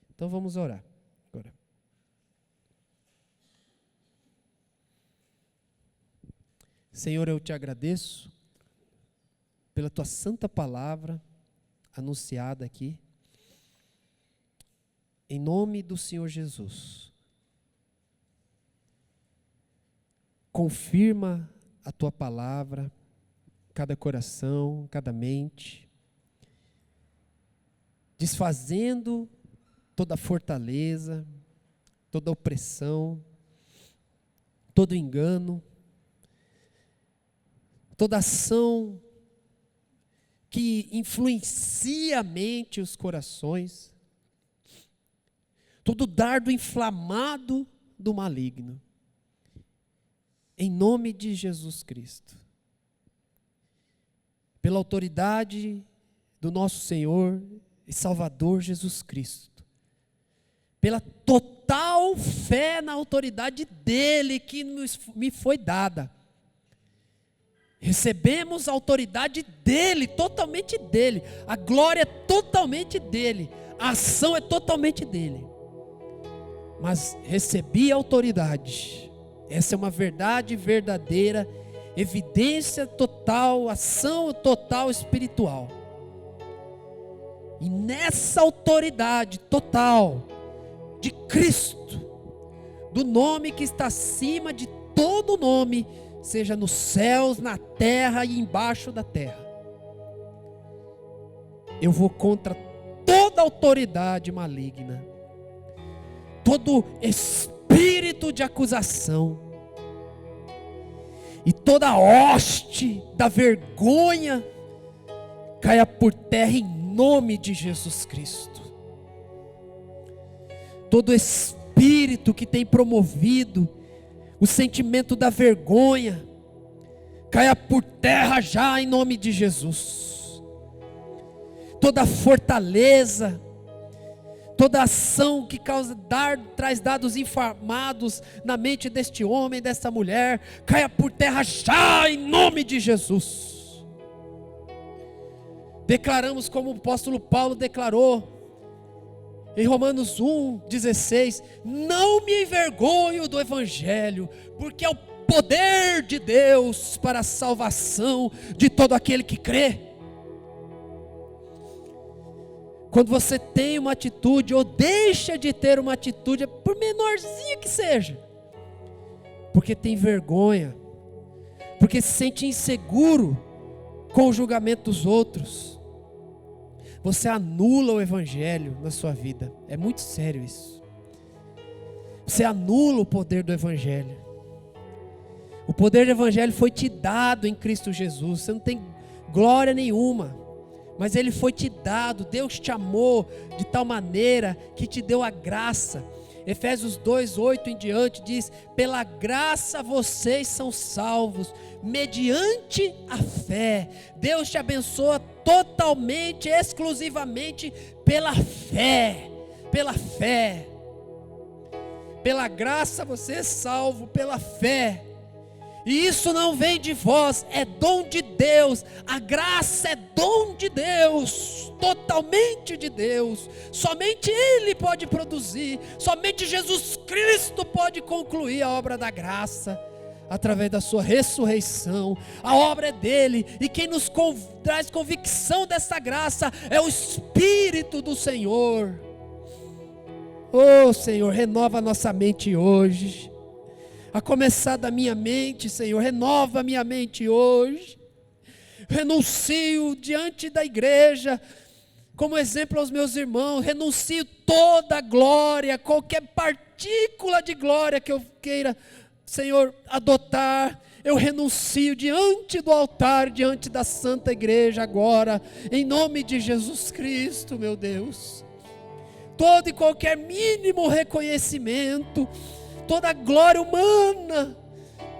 Então vamos orar agora. Senhor, eu te agradeço pela tua santa palavra anunciada aqui. Em nome do Senhor Jesus. Confirma a tua palavra, cada coração, cada mente, desfazendo toda fortaleza, toda opressão, todo engano, toda ação que influencia a mente e os corações, todo dardo inflamado do maligno. Em nome de Jesus Cristo. Pela autoridade do nosso Senhor e Salvador Jesus Cristo. Pela total fé na autoridade dele que me foi dada. Recebemos a autoridade dele, totalmente dele. A glória é totalmente dele. A ação é totalmente dele. Mas recebi a autoridade. Essa é uma verdade verdadeira, evidência total, ação total espiritual. E nessa autoridade total de Cristo, do nome que está acima de todo nome, seja nos céus, na terra e embaixo da terra. Eu vou contra toda autoridade maligna, todo espírito de acusação e toda hoste da vergonha caia por terra em nome de Jesus Cristo. Todo espírito que tem promovido o sentimento da vergonha caia por terra já em nome de Jesus. Toda fortaleza, toda ação que traz dados inflamados na mente deste homem, desta mulher, caia por terra já em nome de Jesus. Declaramos como o apóstolo Paulo declarou em Romanos 1,16: não me envergonho do Evangelho, porque é o poder de Deus para a salvação de todo aquele que crê. Quando você tem uma atitude ou deixa de ter uma atitude, por menorzinha que seja, porque tem vergonha, porque se sente inseguro com o julgamento dos outros, você anula o Evangelho na sua vida. É muito sério isso. Você anula o poder do Evangelho. O poder do Evangelho foi te dado em Cristo Jesus. Você não tem glória nenhuma, mas ele foi te dado. Deus te amou de tal maneira que te deu a graça. Efésios 2:8 em diante diz: pela graça vocês são salvos, mediante a fé. Deus te abençoa totalmente, exclusivamente pela fé. Pela fé. Pela graça você é salvo, pela fé. E isso não vem de vós, é dom de Deus. A graça é dom de Deus, totalmente de Deus. Somente Ele pode produzir, somente Jesus Cristo pode concluir a obra da graça, através da sua ressurreição. A obra é dele, e quem nos traz convicção dessa graça é o Espírito do Senhor. Oh Senhor, renova a nossa mente hoje. A começar da minha mente, Senhor, renova a minha mente hoje. Renuncio diante da igreja, como exemplo aos meus irmãos, renuncio toda a glória, qualquer partícula de glória que eu queira, Senhor, adotar, eu renuncio diante do altar, diante da santa igreja agora, em nome de Jesus Cristo, meu Deus. Todo e qualquer mínimo reconhecimento, toda glória humana,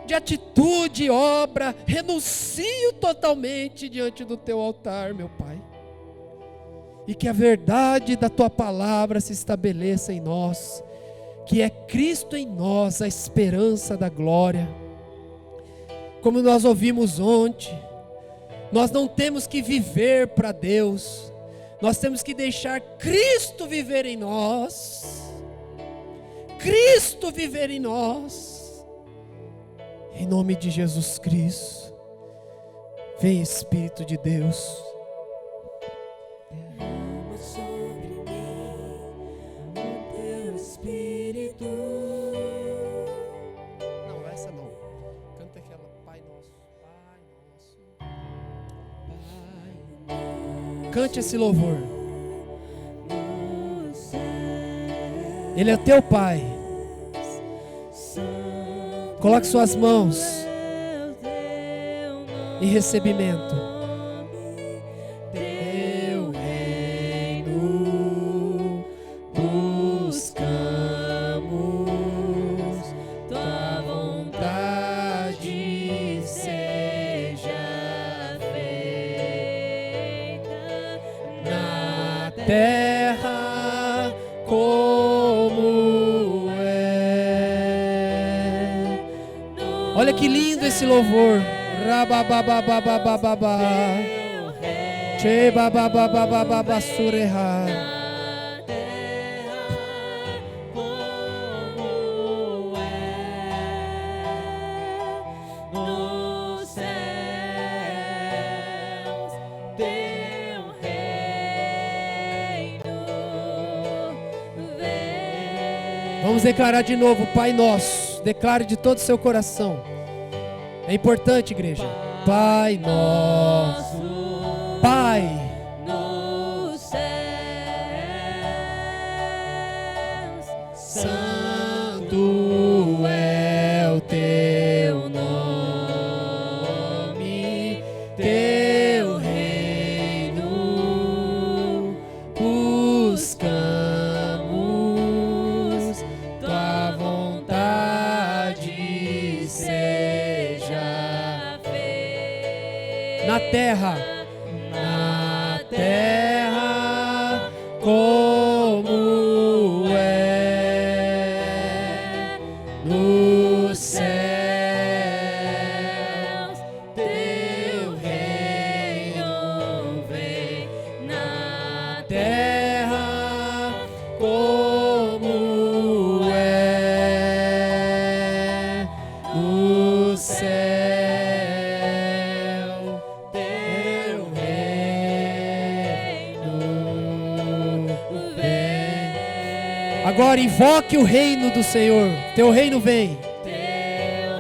de atitude e obra, renuncio totalmente diante do teu altar, meu Pai. E que a verdade da tua palavra se estabeleça em nós, que é Cristo em nós, a esperança da glória. Como nós ouvimos ontem, nós não temos que viver para Deus, nós temos que deixar Cristo viver em nós. Cristo viver em nós, em nome de Jesus Cristo. Vem Espírito de Deus. Derrama sobre mim o teu Espírito. Não, essa não. Canta aquela Pai Nosso, Pai Nosso. Cante esse louvor. Ele é teu Pai. Coloque suas mãos em recebimento. Teu reino buscamos, tua vontade seja feita na terra como é. Olha que lindo esse louvor. Rabababababababá. Che babababababá sureha. Na terra como é nos céus, teu reino vem. Vamos declarar de novo, Pai Nosso. Declare de todo o seu coração. É importante, igreja. Pai Nosso. Pai. Nos céus, Santo é o teu nome, teu reino buscamos, tua vontade seja feita na terra como é nos céus. Teu reino vem na terra como é no céu. Teu reino vem. Agora invoque o reino do Senhor. Teu reino vem. teu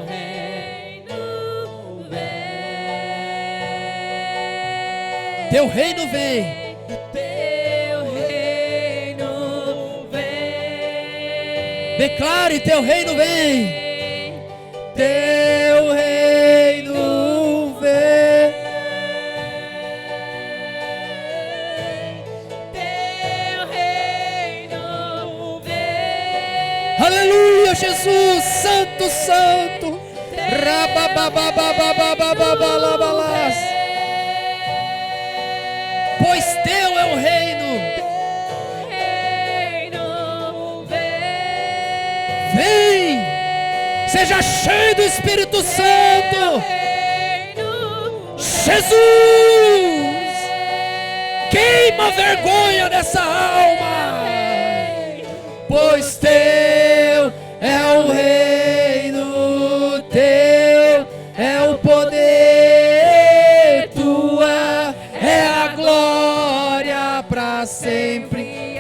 reino vem. Teu reino vem. Teu reino vem. Declare, teu reino vem. Teu reino vem. Teu reino vem. Aleluia, Jesus, santo, santo. Rababababababababalabalás. Pois teu é o reino. Reino vem. Vem. Seja cheio do Espírito Santo. Reino Jesus. Queima a vergonha dessa alma. Pois teu é o reino, teu é o poder, tua é a glória para sempre.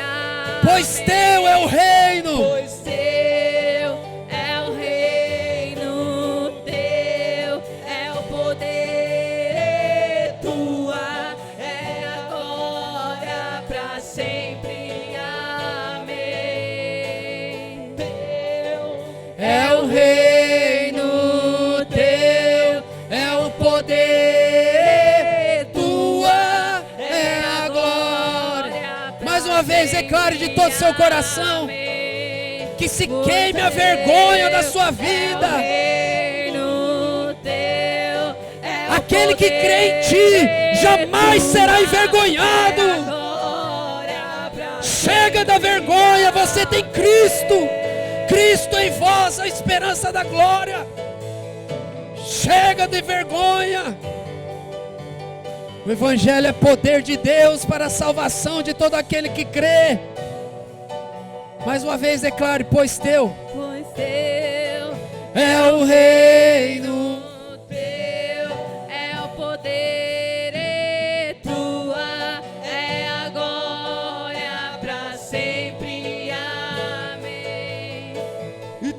Pois teu é o reino, Pois teu é o reino, teu é o poder, tua é a glória para sempre. Amém. Teu é o reino, teu é o poder, tua é a glória. Mais uma vez, declare de todo o seu coração que se queime a vergonha da sua vida. Aquele que crê em ti jamais será envergonhado. Chega da vergonha, você tem Cristo. Cristo em vós, a esperança da glória. Chega de vergonha. O Evangelho é poder de Deus para a salvação de todo aquele que crê. Mais uma vez declare, pois teu Pois teu é o reino, teu é o poder, e tua é a glória para sempre. Amém.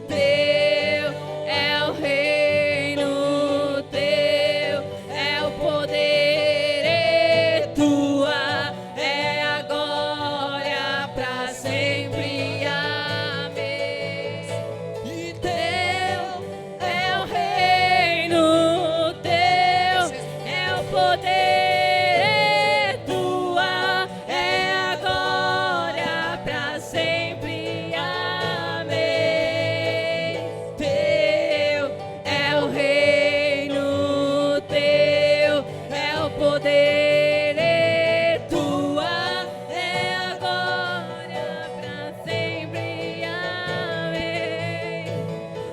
Teu é o reino, teu é o poder, e tua é a glória para sempre. Amém. E teu é o reino, teu é o poder, e tua é a glória para sempre. Amém. Teu é o reino, teu é o poder, e tua é a glória para sempre. Amém.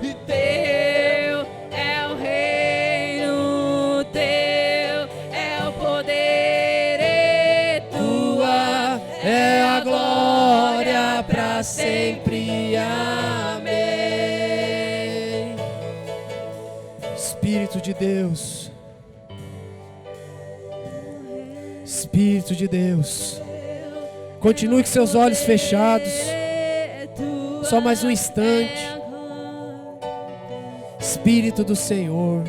E teu é o reino, teu é o poder, e tua é a glória para sempre. Amém. Espírito de Deus, Espírito de Deus, continue com seus olhos fechados. Só mais um instante. Espírito do Senhor,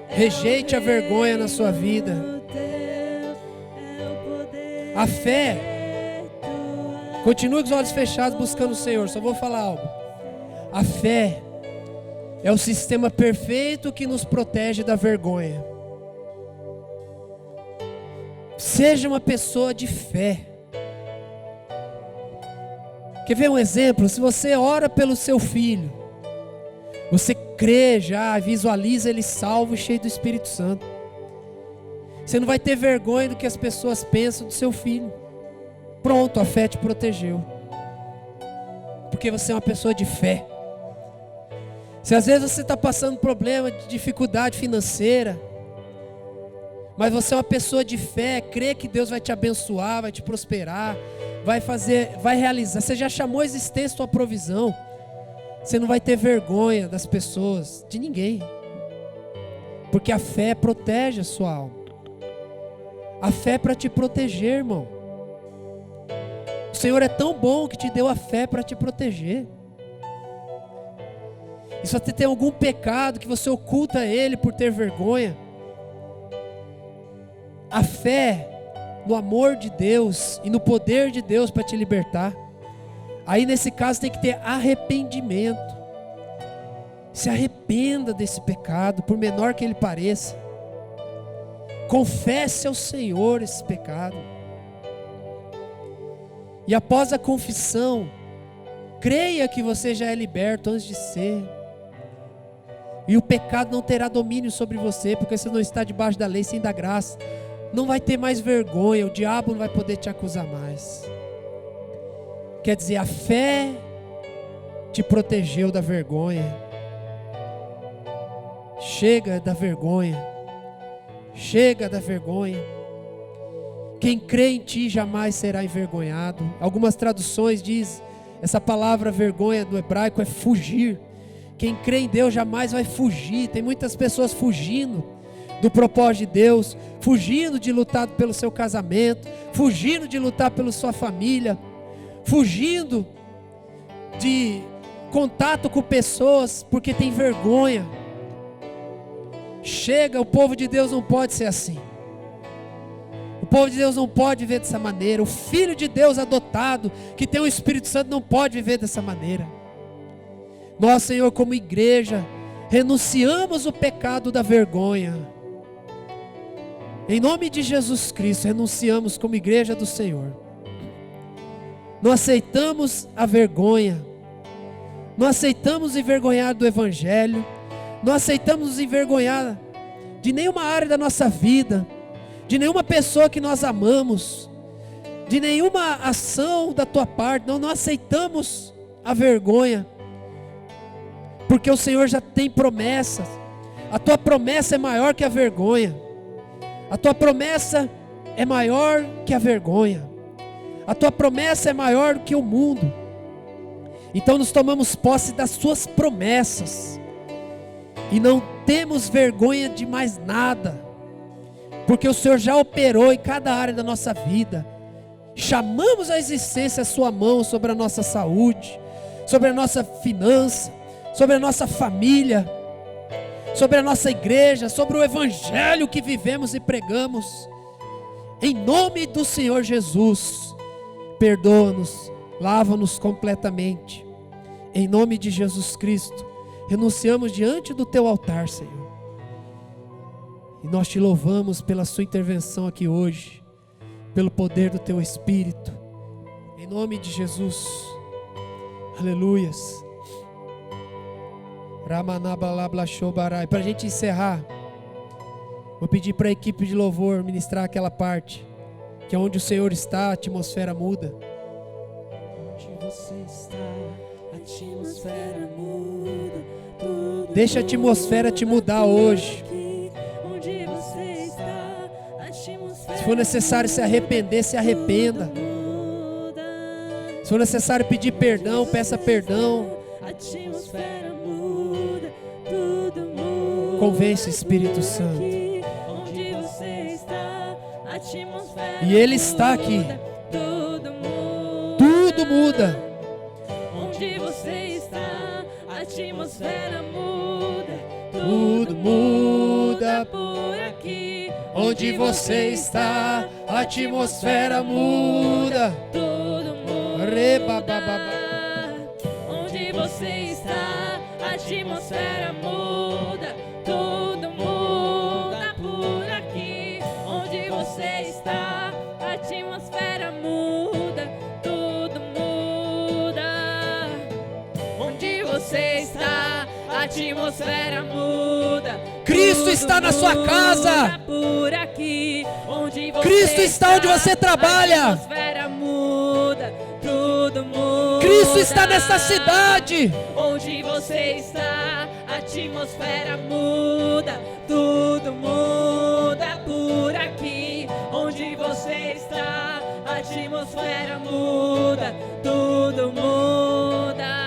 rejeite a vergonha na sua vida. A fé, continue com os olhos fechados buscando o Senhor. Só vou falar algo. A fé é o sistema perfeito que nos protege da vergonha. Seja uma pessoa de fé. Quer ver um exemplo? Se você ora pelo seu filho, você crê já, visualiza ele salvo e cheio do Espírito Santo. Você não vai ter vergonha do que as pessoas pensam do seu filho. Pronto, a fé te protegeu. Porque você é uma pessoa de fé. Se às vezes você está passando problema de dificuldade financeira, mas você é uma pessoa de fé, crê que Deus vai te abençoar, vai te prosperar, vai realizar. Você já chamou a existência tua provisão. Você não vai ter vergonha das pessoas, de ninguém. Porque a fé protege a sua alma. A fé é para te proteger, irmão. O Senhor é tão bom que te deu a fé para te proteger. E se você tem algum pecado que você oculta ele por ter vergonha, a fé no amor de Deus e no poder de Deus para te libertar. Aí nesse caso tem que ter arrependimento. Se arrependa desse pecado, por menor que ele pareça. Confesse ao Senhor esse pecado. E após a confissão, creia que você já é liberto antes de ser. E o pecado não terá domínio sobre você, porque você não está debaixo da lei, sim da graça. Não vai ter mais vergonha, o diabo não vai poder te acusar mais. Quer dizer, a fé te protegeu da vergonha. Chega da vergonha. Chega da vergonha. Quem crê em ti jamais será envergonhado. Algumas traduções dizem, essa palavra vergonha do hebraico é fugir. Quem crê em Deus jamais vai fugir. Tem muitas pessoas fugindo do propósito de Deus, fugindo de lutar pelo seu casamento, fugindo de lutar pela sua família, fugindo de contato com pessoas porque tem vergonha. Chega, o povo de Deus não pode ser assim. O povo de Deus não pode viver dessa maneira. O filho de Deus adotado, que tem o Espírito Santo, não pode viver dessa maneira. Nós, Senhor, como igreja, renunciamos o pecado da vergonha. Em nome de Jesus Cristo, renunciamos como igreja do Senhor. Não aceitamos a vergonha. Não aceitamos envergonhar do Evangelho. Não aceitamos nos envergonhar de nenhuma área da nossa vida, de nenhuma pessoa que nós amamos, de nenhuma ação da tua parte. Não aceitamos a vergonha, porque o Senhor já tem promessas. A tua promessa é maior que a vergonha. A tua promessa é maior que a vergonha. A tua promessa é maior que o mundo. Então nós tomamos posse das suas promessas e não temos vergonha de mais nada, porque o Senhor já operou em cada área da nossa vida. Chamamos a existência a sua mão sobre a nossa saúde, sobre a nossa finança, sobre a nossa família, sobre a nossa igreja, sobre o Evangelho que vivemos e pregamos. Em nome do Senhor Jesus, perdoa-nos, lava-nos completamente. Em nome de Jesus Cristo, renunciamos diante do teu altar, Senhor. E nós te louvamos pela sua intervenção aqui hoje, pelo poder do teu Espírito. Em nome de Jesus. Aleluias. Para a gente encerrar, vou pedir para a equipe de louvor ministrar aquela parte, que é onde o Senhor está, a atmosfera muda. Onde você está, a atmosfera muda. Deixa a atmosfera te mudar hoje. Onde você está, a atmosfera. Se for necessário se arrepender, se arrependa. Se for necessário pedir perdão, peça perdão. A atmosfera muda, tudo muda. Convence o Espírito Santo. Onde você está, a atmosfera E Ele está aqui. muda, tudo muda. tudo muda. Onde você está, a atmosfera muda. Tudo muda por aqui. onde você está, a atmosfera muda. Tudo muda. Rebabababa. Onde você está, a atmosfera muda. Tudo muda por aqui. Onde você está, a atmosfera muda. Tudo muda. Onde você está, a atmosfera muda. Cristo está na sua casa. Por aqui, onde você Cristo está onde você trabalha. A atmosfera muda, tudo muda. Cristo está nessa cidade. Onde você está, a atmosfera muda, tudo muda por aqui. Onde você está, a atmosfera muda, tudo muda.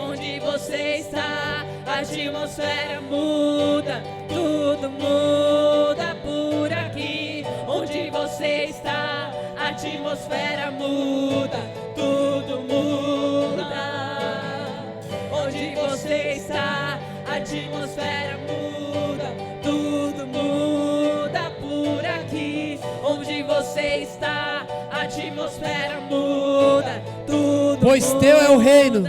Onde você está, a atmosfera muda, tudo muda por aqui. Onde você está, a atmosfera muda, tudo muda. Onde você está, a atmosfera muda, tudo muda por aqui. Onde você está, a atmosfera muda, tudo Pois muda. teu é o reino.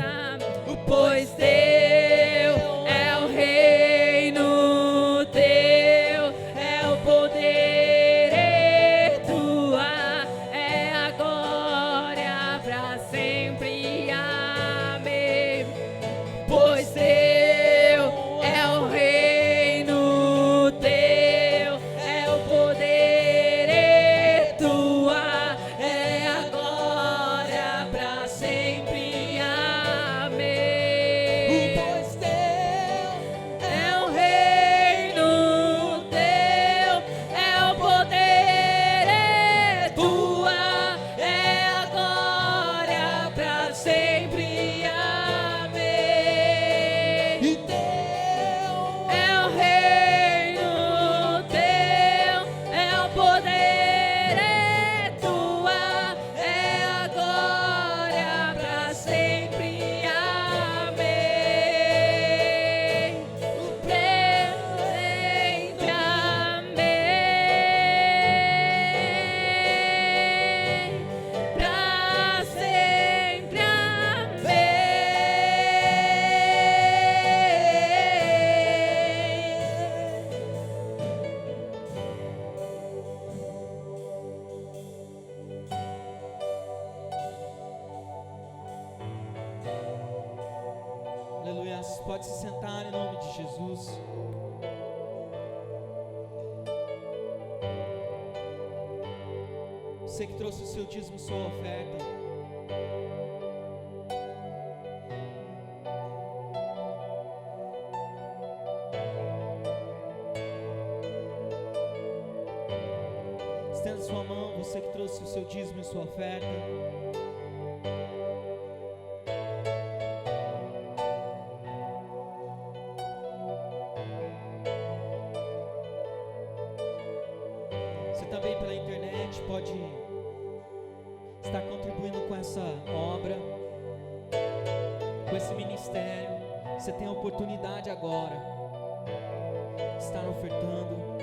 Pois teu é o reino, teu é o poder, e tua é a glória pra sempre. Amém. Pois teu é o reino, teu é o poder, e tua é a glória pra sempre. Amém. Pois teu é o reino, teu é o poder, e tua é a glória pra sempre. Amém. E teu é o reino, teu é o poder, e tua é a glória pra sempre. Amém. Sempre amém. Pra sempre amém. Aleluia. Pode se sentar em nome de Jesus. Você que trouxe o seu dízimo, sua oferta. Estenda sua mão, você que trouxe o seu dízimo e sua oferta. Você também pela internet pode estar contribuindo com essa obra, com esse ministério. Você tem a oportunidade agora de estar ofertando.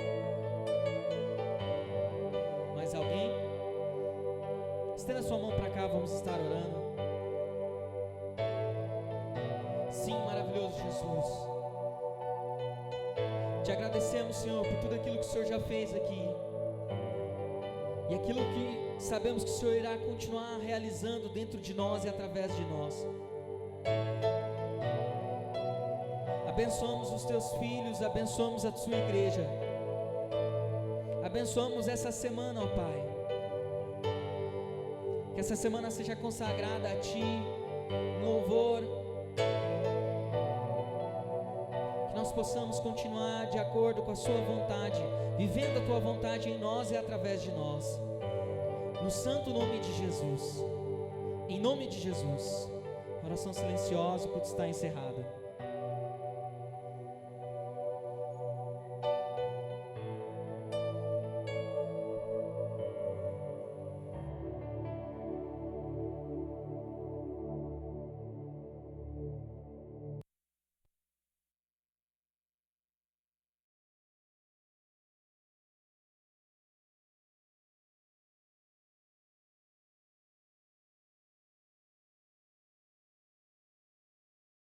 Mais alguém? Estenda sua mão para cá, vamos estar orando. Sim, maravilhoso Jesus. Te agradecemos, Senhor, por tudo aquilo que o Senhor já fez aqui. E aquilo que sabemos que o Senhor irá continuar realizando dentro de nós e através de nós. Abençoamos os teus filhos, abençoamos a sua igreja. Abençoamos essa semana, ó Pai. Que essa semana seja consagrada a Ti, em louvor. Que nós possamos continuar de acordo com a Sua vontade, vivendo a Tua vontade em nós e através de nós. No santo nome de Jesus. Em nome de Jesus. Oração silenciosa, o culto está encerrado.